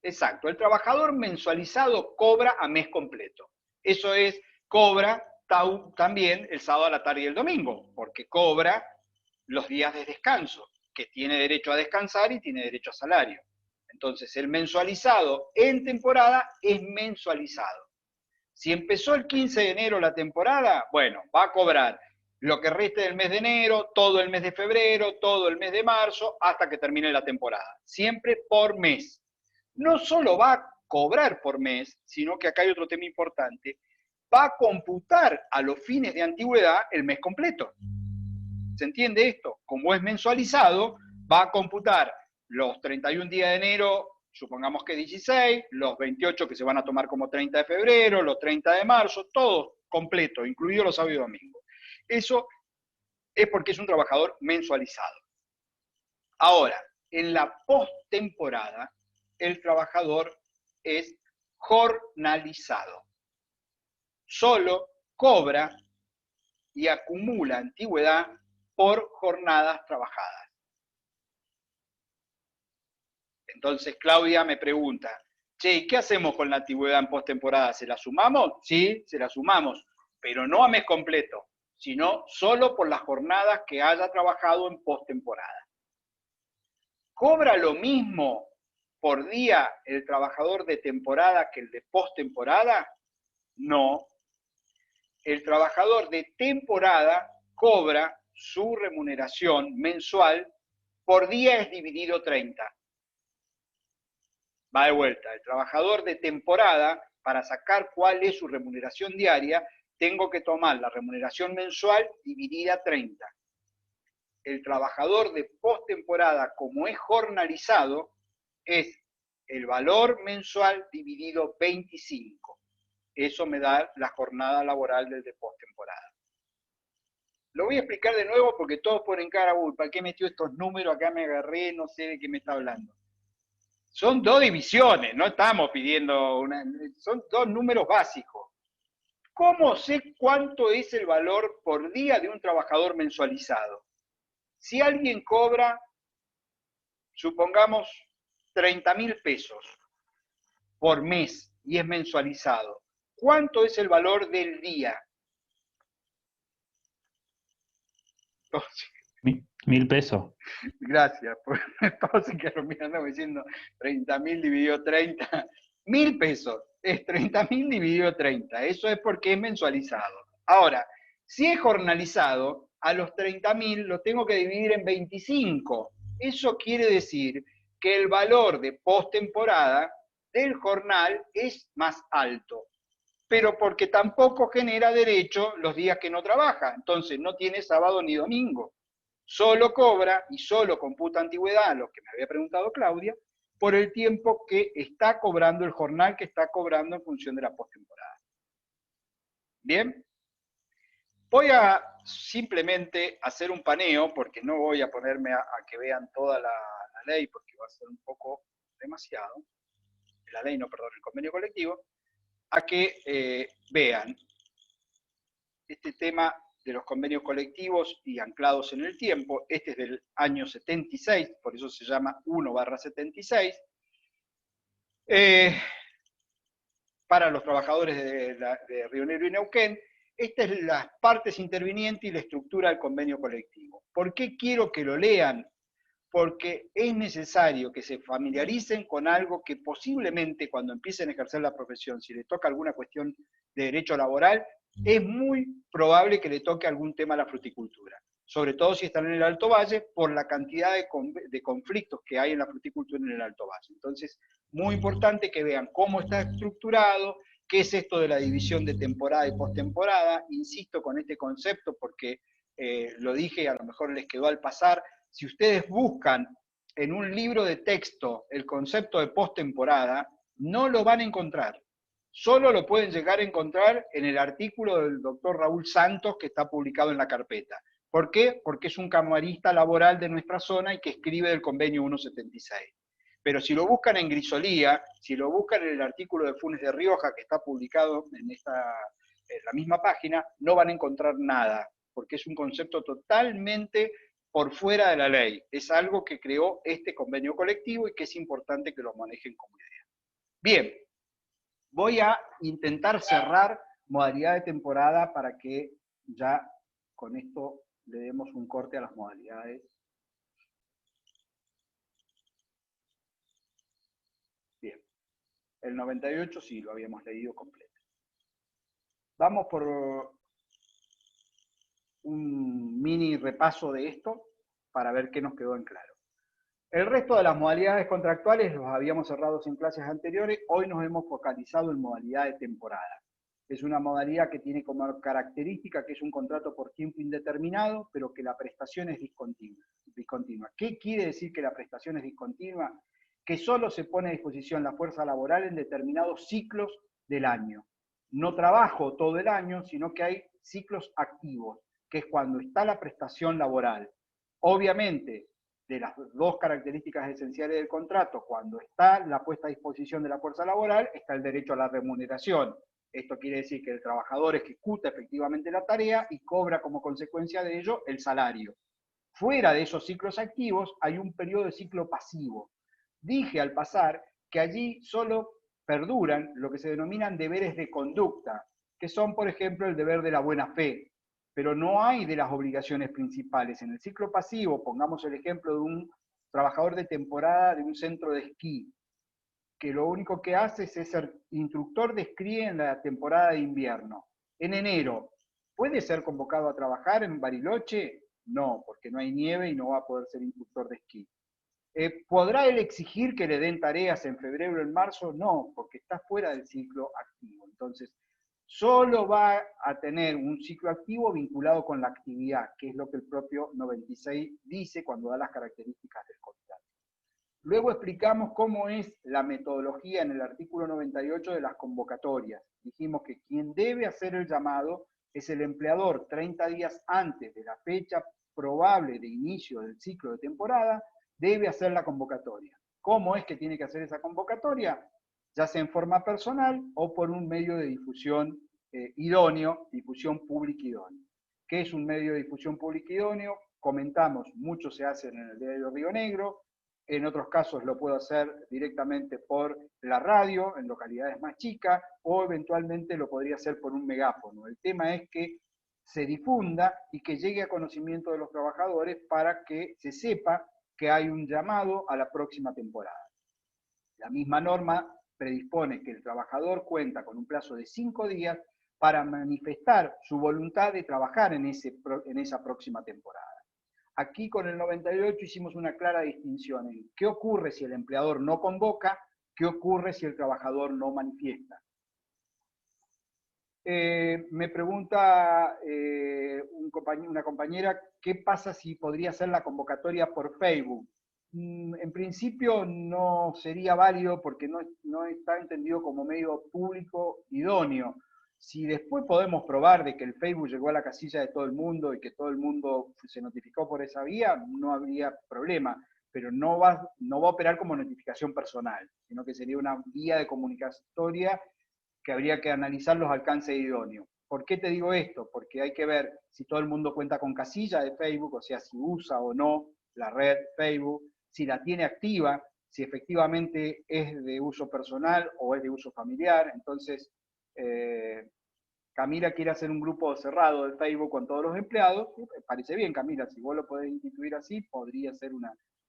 Exacto, el trabajador mensualizado cobra a mes completo. Eso es, cobra también el sábado a la tarde y el domingo, porque cobra los días de descanso, que tiene derecho a descansar y tiene derecho a salario. Entonces, el mensualizado en temporada es mensualizado. Si empezó el 15 de enero la temporada, bueno, va a cobrar lo que reste del mes de enero, todo el mes de febrero, todo el mes de marzo, hasta que termine la temporada. Siempre por mes. No solo va a cobrar por mes, sino que acá hay otro tema importante, va a computar a los fines de antigüedad el mes completo. ¿Se entiende esto? Como es mensualizado, va a computar los 31 días de enero, supongamos que 16, los 28 que se van a tomar como 30 de febrero, los 30 de marzo, todo completo, incluido los sábados y domingos. Eso es porque es un trabajador mensualizado. Ahora, en la postemporada, el trabajador es jornalizado. Solo cobra y acumula antigüedad por jornadas trabajadas. Entonces Claudia me pregunta, che, ¿qué hacemos con la antigüedad en postemporada? ¿Se la sumamos? Sí, se la sumamos, pero no a mes completo, sino solo por las jornadas que haya trabajado en postemporada. ¿Cobra lo mismo por día el trabajador de temporada que el de postemporada? No. El trabajador de temporada cobra su remuneración mensual por día es dividido 30. Va de vuelta. El trabajador de temporada, para sacar cuál es su remuneración diaria, tengo que tomar la remuneración mensual dividida 30. El trabajador de postemporada, como es jornalizado, es el valor mensual dividido 25. Eso me da la jornada laboral del de postemporada. Lo voy a explicar de nuevo porque todos ponen cara, uy, ¿para qué metió estos números? Acá me agarré, no sé de qué me está hablando. Son dos divisiones, no estamos pidiendo son dos números básicos. ¿Cómo sé cuánto es el valor por día de un trabajador mensualizado? Si alguien cobra, supongamos, 30.000 pesos por mes y es mensualizado, ¿cuánto es el valor del día?
1.000 pesos.
Gracias, pues todos se quedaron mirando diciendo 30.000 dividido 30. 1.000 pesos es 30.000 dividido 30. Eso es porque es mensualizado. Ahora, si es jornalizado, a los 30.000 lo tengo que dividir en 25. Eso quiere decir que el valor de postemporada del jornal es más alto, pero porque tampoco genera derecho los días que no trabaja. Entonces no tiene sábado ni domingo. Solo cobra y solo computa antigüedad, lo que me había preguntado Claudia, por el tiempo que está cobrando el jornal que está cobrando en función de la postemporada. Bien, voy a simplemente hacer un paneo, porque no voy a ponerme a que vean toda la ley, porque va a ser un poco demasiado, la ley, no, perdón, el convenio colectivo, a que vean este tema de los convenios colectivos y anclados en el tiempo. Este es del año 76, por eso se llama 1/76. Para los trabajadores de Río Negro y Neuquén, estas son las partes intervinientes y la estructura del convenio colectivo. ¿Por qué quiero que lo lean? Porque es necesario que se familiaricen con algo que posiblemente cuando empiecen a ejercer la profesión, si les toca alguna cuestión de derecho laboral, es muy probable que le toque algún tema a la fruticultura, sobre todo si están en el Alto Valle, por la cantidad de conflictos que hay en la fruticultura en el Alto Valle. Entonces, muy importante que vean cómo está estructurado, qué es esto de la división de temporada y postemporada. Insisto con este concepto porque lo dije, a lo mejor les quedó al pasar. Si ustedes buscan en un libro de texto el concepto de postemporada, no lo van a encontrar. Solo lo pueden llegar a encontrar en el artículo del doctor Raúl Santos que está publicado en la carpeta. ¿Por qué? Porque es un camarista laboral de nuestra zona y que escribe del convenio 176. Pero si lo buscan en Grisolía, si lo buscan en el artículo de Funes de Rioja que está publicado en la misma página, no van a encontrar nada, porque es un concepto totalmente por fuera de la ley. Es algo que creó este convenio colectivo y que es importante que lo manejen como idea. Bien, voy a intentar cerrar modalidad de temporada para que ya con esto le demos un corte a las modalidades. Bien, el 98 sí lo habíamos leído completo. Vamos por un mini repaso de esto para ver qué nos quedó en claro. El resto de las modalidades contractuales los habíamos cerrado en clases anteriores, hoy nos hemos focalizado en modalidad de temporada. Es una modalidad que tiene como característica que es un contrato por tiempo indeterminado, pero que la prestación es discontinua. ¿Qué quiere decir que la prestación es discontinua? Que solo se pone a disposición la fuerza laboral en determinados ciclos del año. No trabajo todo el año, sino que hay ciclos activos, que es cuando está la prestación laboral. Obviamente, de las dos características esenciales del contrato, cuando está la puesta a disposición de la fuerza laboral, está el derecho a la remuneración. Esto quiere decir que el trabajador ejecuta efectivamente la tarea y cobra como consecuencia de ello el salario. Fuera de esos ciclos activos hay un periodo de ciclo pasivo. Dije al pasar que allí solo perduran lo que se denominan deberes de conducta, que son, por ejemplo, el deber de la buena fe, pero no hay de las obligaciones principales. En el ciclo pasivo, pongamos el ejemplo de un trabajador de temporada de un centro de esquí, que lo único que hace es ser instructor de esquí en la temporada de invierno. En enero, ¿puede ser convocado a trabajar en Bariloche? No, porque no hay nieve y no va a poder ser instructor de esquí. ¿Podrá él exigir que le den tareas en febrero o en marzo? No, porque está fuera del ciclo activo. Entonces, solo va a tener un ciclo activo vinculado con la actividad, que es lo que el propio 96 dice cuando da las características del contrato. Luego explicamos cómo es la metodología en el artículo 98 de las convocatorias. Dijimos que quien debe hacer el llamado es el empleador 30 días antes de la fecha probable de inicio del ciclo de temporada, debe hacer la convocatoria. ¿Cómo es que tiene que hacer esa convocatoria? Ya sea en forma personal o por un medio de difusión idóneo, difusión pública idónea. ¿Qué es un medio de difusión pública idóneo? Comentamos, mucho se hace en el diario Río Negro, en otros casos lo puedo hacer directamente por la radio, en localidades más chicas, o eventualmente lo podría hacer por un megáfono. El tema es que se difunda y que llegue a conocimiento de los trabajadores para que se sepa que hay un llamado a la próxima temporada. La misma norma predispone que el trabajador cuenta con un plazo de 5 días para manifestar su voluntad de trabajar en esa próxima temporada. Aquí con el 98 hicimos una clara distinción en qué ocurre si el empleador no convoca, qué ocurre si el trabajador no manifiesta. Me pregunta una compañera, ¿qué pasa si podría ser la convocatoria por Facebook? En principio no sería válido porque no está entendido como medio público idóneo. Si después podemos probar de que el Facebook llegó a la casilla de todo el mundo y que todo el mundo se notificó por esa vía, no habría problema, pero no va a operar como notificación personal, sino que sería una vía de comunicatoria que habría que analizar los alcances idóneos. ¿Por qué te digo esto? Porque hay que ver si todo el mundo cuenta con casilla de Facebook, o sea, si usa o no la red Facebook, si la tiene activa, si efectivamente es de uso personal o es de uso familiar. Entonces, Camila quiere hacer un grupo cerrado de Facebook con todos los empleados. Me parece bien, Camila, si vos lo podés instituir así, podría ser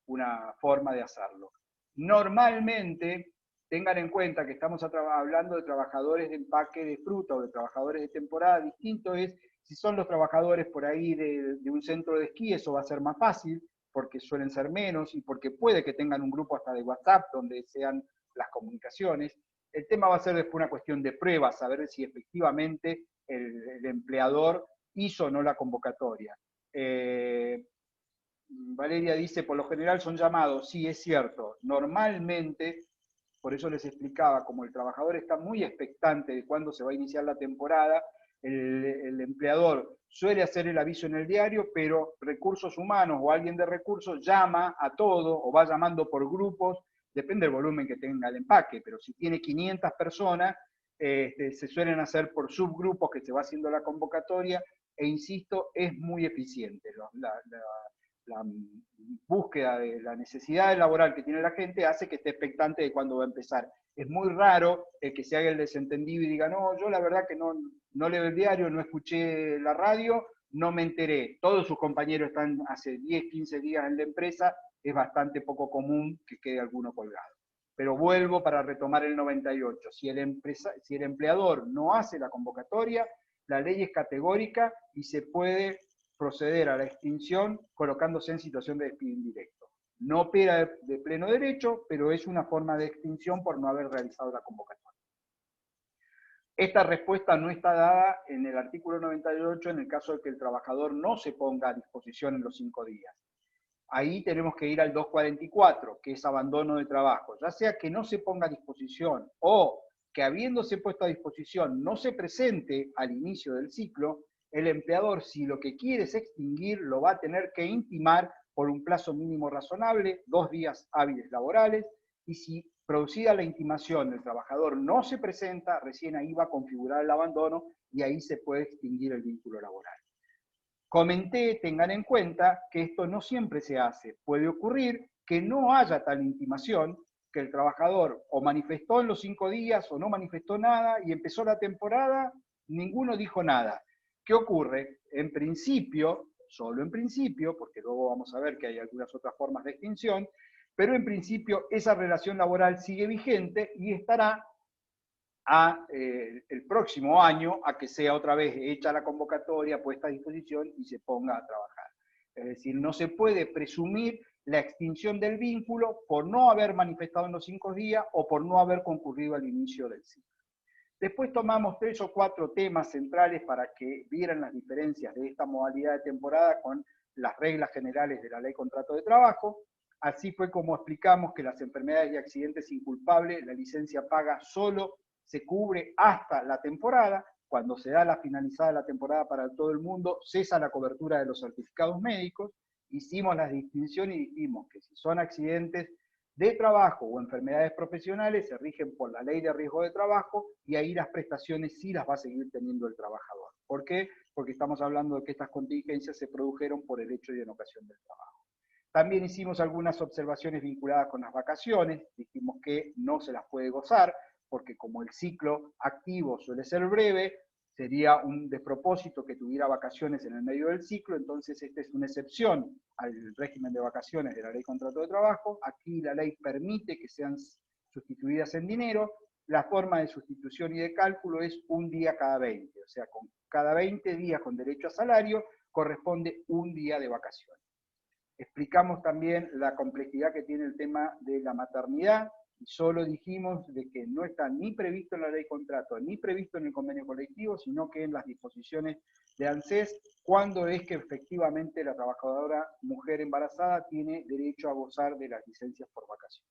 una forma de hacerlo. Normalmente, tengan en cuenta que estamos hablando de trabajadores de empaque de fruta o de trabajadores de temporada. Distinto es si son los trabajadores por ahí de un centro de esquí, eso va a ser más fácil, porque suelen ser menos y porque puede que tengan un grupo hasta de WhatsApp donde sean las comunicaciones. El tema va a ser después una cuestión de pruebas, saber si efectivamente el empleador hizo o no la convocatoria. Valeria dice, por lo general son llamados. Sí, es cierto. Normalmente, por eso les explicaba, como el trabajador está muy expectante de cuándo se va a iniciar la temporada, el empleador suele hacer el aviso en el diario, pero recursos humanos o alguien de recursos llama a todo o va llamando por grupos, depende del volumen que tenga el empaque, pero si tiene 500 personas, se suelen hacer por subgrupos que se va haciendo la convocatoria, e insisto, es muy eficiente. La búsqueda de la necesidad laboral que tiene la gente hace que esté expectante de cuándo va a empezar. Es muy raro que se haga el desentendido y diga, no, yo la verdad que no leo el diario, no escuché la radio, no me enteré. Todos sus compañeros están hace 10, 15 días en la empresa, es bastante poco común que quede alguno colgado. Pero vuelvo para retomar el 98. Si el empleador no hace la convocatoria, la ley es categórica y se puede proceder a la extinción colocándose en situación de despido indirecto. No opera de pleno derecho, pero es una forma de extinción por no haber realizado la convocatoria. Esta respuesta no está dada en el artículo 98 en el caso de que el trabajador no se ponga a disposición en los 5 días. Ahí tenemos que ir al 244, que es abandono de trabajo. Ya sea que no se ponga a disposición o que habiéndose puesto a disposición no se presente al inicio del ciclo, el empleador, si lo que quiere es extinguir, lo va a tener que intimar por un plazo mínimo razonable, 2 días hábiles laborales, y si producida la intimación el trabajador no se presenta, recién ahí va a configurar el abandono y ahí se puede extinguir el vínculo laboral. Comenté, tengan en cuenta que esto no siempre se hace. Puede ocurrir que no haya tal intimación, que el trabajador o manifestó en los 5 días o no manifestó nada y empezó la temporada, ninguno dijo nada. ¿Qué ocurre? En principio, solo en principio, porque luego vamos a ver que hay algunas otras formas de extinción, pero en principio esa relación laboral sigue vigente y estará el próximo año a que sea otra vez hecha la convocatoria, puesta a disposición y se ponga a trabajar. Es decir, no se puede presumir la extinción del vínculo por no haber manifestado en los 5 días o por no haber concurrido al inicio del ciclo. Después tomamos 3 o 4 temas centrales para que vieran las diferencias de esta modalidad de temporada con las reglas generales de la Ley Contrato de Trabajo. Así fue como explicamos que las enfermedades y accidentes inculpables, la licencia paga solo se cubre hasta la temporada. Cuando se da la finalizada la temporada para todo el mundo, cesa la cobertura de los certificados médicos. Hicimos la distinción y dijimos que si son accidentes de trabajo o enfermedades profesionales, se rigen por la ley de riesgo de trabajo y ahí las prestaciones sí las va a seguir teniendo el trabajador. ¿Por qué? Porque estamos hablando de que estas contingencias se produjeron por el hecho y en ocasión del trabajo. También hicimos algunas observaciones vinculadas con las vacaciones, dijimos que no se las puede gozar, porque como el ciclo activo suele ser breve, sería un despropósito que tuviera vacaciones en el medio del ciclo, entonces esta es una excepción al régimen de vacaciones de la Ley Contrato de Trabajo. Aquí la ley permite que sean sustituidas en dinero. La forma de sustitución y de cálculo es un día cada 20, o sea, con cada 20 días con derecho a salario corresponde un día de vacaciones. Explicamos también la complejidad que tiene el tema de la maternidad, y solo dijimos de que no está ni previsto en la ley contrato, ni previsto en el convenio colectivo, sino que en las disposiciones de ANSES, cuando es que efectivamente la trabajadora mujer embarazada tiene derecho a gozar de las licencias por vacaciones.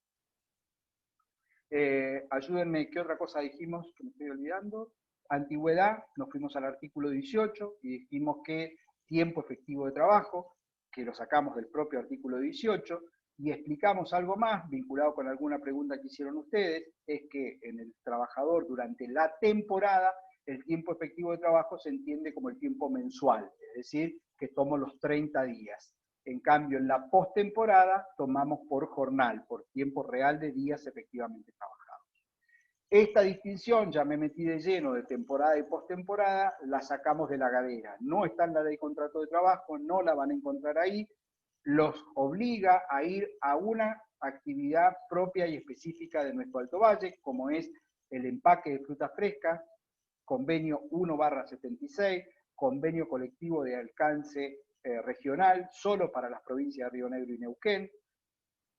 Ayúdenme, ¿qué otra cosa dijimos que me estoy olvidando? Antigüedad, nos fuimos al artículo 18 y dijimos que tiempo efectivo de trabajo, que lo sacamos del propio artículo 18, y explicamos algo más, vinculado con alguna pregunta que hicieron ustedes, es que en el trabajador durante la temporada, el tiempo efectivo de trabajo se entiende como el tiempo mensual, es decir, que tomo los 30 días. En cambio, en la postemporada tomamos por jornal, por tiempo real de días efectivamente trabajados. Esta distinción, ya me metí de lleno de temporada y postemporada, la sacamos de la galera. No está en la ley de contrato de trabajo, no la van a encontrar ahí, los obliga a ir a una actividad propia y específica de nuestro Alto Valle, como es el empaque de frutas frescas, convenio 1/76, convenio colectivo de alcance regional, solo para las provincias de Río Negro y Neuquén,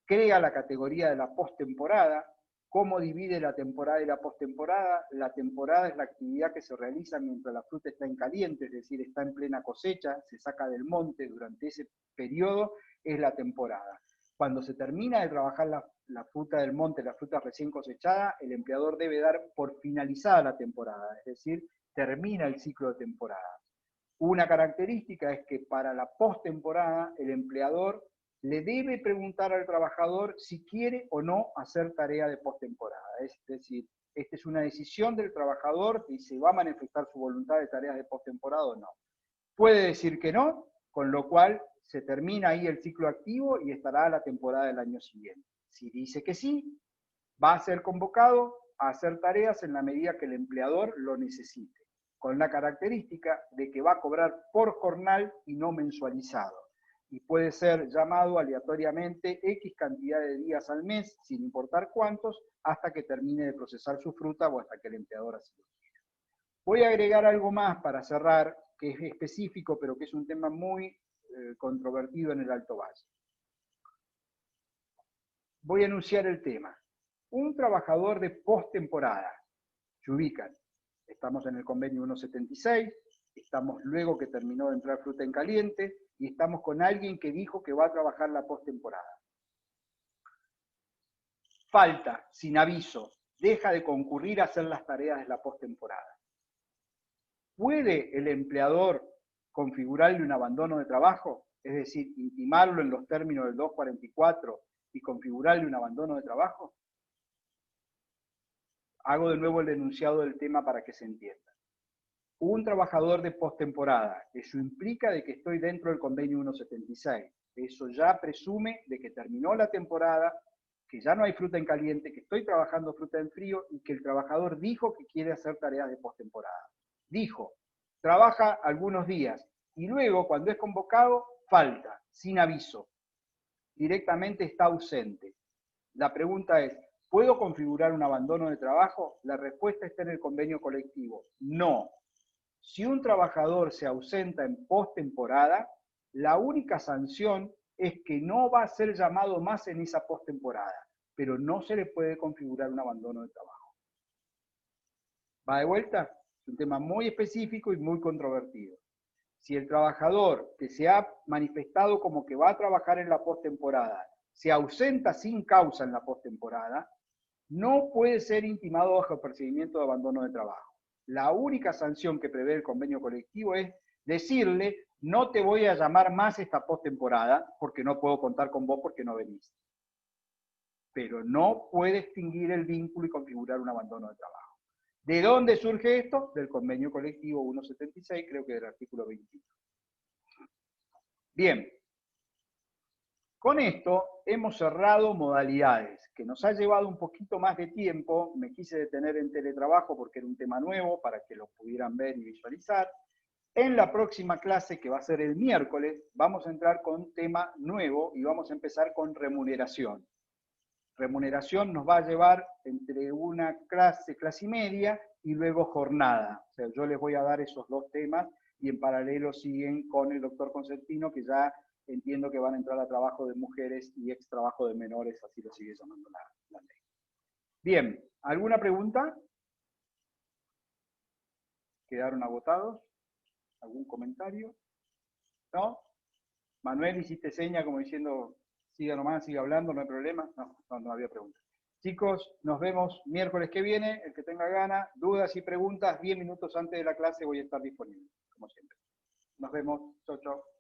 crea la categoría de la postemporada. ¿Cómo divide la temporada y la postemporada? La temporada es la actividad que se realiza mientras la fruta está en caliente, es decir, está en plena cosecha, se saca del monte durante ese periodo, es la temporada. Cuando se termina de trabajar la fruta del monte, la fruta recién cosechada, el empleador debe dar por finalizada la temporada, es decir, termina el ciclo de temporada. Una característica es que para la postemporada el empleador le debe preguntar al trabajador si quiere o no hacer tarea de postemporada. Es decir, esta es una decisión del trabajador y se va a manifestar su voluntad de tareas de postemporada o no. Puede decir que no, con lo cual se termina ahí el ciclo activo y estará la temporada del año siguiente. Si dice que sí, va a ser convocado a hacer tareas en la medida que el empleador lo necesite, con la característica de que va a cobrar por jornal y no mensualizado. Y puede ser llamado aleatoriamente X cantidad de días al mes, sin importar cuántos, hasta que termine de procesar su fruta o hasta que el empleador así lo quiera. Voy a agregar algo más para cerrar, que es específico, pero que es un tema muy controvertido en el Alto Valle. Voy a enunciar el tema. Un trabajador de postemporada, se ubican, estamos en el convenio 176, estamos luego que terminó de entrar fruta en caliente, y estamos con alguien que dijo que va a trabajar la postemporada. Falta, sin aviso, deja de concurrir a hacer las tareas de la postemporada. ¿Puede el empleador configurarle un abandono de trabajo? Es decir, intimarlo en los términos del 244 y configurarle un abandono de trabajo. Hago de nuevo el enunciado del tema para que se entienda. Un trabajador de postemporada, eso implica de que estoy dentro del convenio 176. Eso ya presume de que terminó la temporada, que ya no hay fruta en caliente, que estoy trabajando fruta en frío y que el trabajador dijo que quiere hacer tareas de postemporada. Dijo, trabaja algunos días y luego cuando es convocado, falta, sin aviso. Directamente está ausente. La pregunta es, ¿puedo configurar un abandono de trabajo? La respuesta está en el convenio colectivo. No. Si un trabajador se ausenta en postemporada, la única sanción es que no va a ser llamado más en esa postemporada, pero no se le puede configurar un abandono de trabajo. ¿Va de vuelta? Es un tema muy específico y muy controvertido. Si el trabajador que se ha manifestado como que va a trabajar en la postemporada se ausenta sin causa en la postemporada, no puede ser intimado bajo el procedimiento de abandono de trabajo. La única sanción que prevé el convenio colectivo es decirle, no te voy a llamar más esta postemporada porque no puedo contar con vos porque no venís. Pero no puede extinguir el vínculo y configurar un abandono de trabajo. ¿De dónde surge esto? Del convenio colectivo 176, creo que del artículo 21. Bien. Con esto hemos cerrado modalidades, que nos ha llevado un poquito más de tiempo. Me quise detener en teletrabajo porque era un tema nuevo para que lo pudieran ver y visualizar. En la próxima clase, que va a ser el miércoles, vamos a entrar con un tema nuevo y vamos a empezar con remuneración. Remuneración nos va a llevar entre una clase y media y luego jornada. O sea, yo les voy a dar esos dos temas y en paralelo siguen con el doctor Consentino, que ya entiendo que van a entrar a trabajo de mujeres y ex trabajo de menores, así lo sigue llamando la ley. Bien, ¿alguna pregunta? ¿Quedaron agotados? ¿Algún comentario? ¿No? Manuel, hiciste seña como diciendo, siga nomás, siga hablando, no hay problema. No había pregunta. Chicos, nos vemos miércoles que viene. El que tenga ganas, dudas y preguntas, 10 minutos antes de la clase voy a estar disponible, como siempre. Nos vemos. Chau, chau.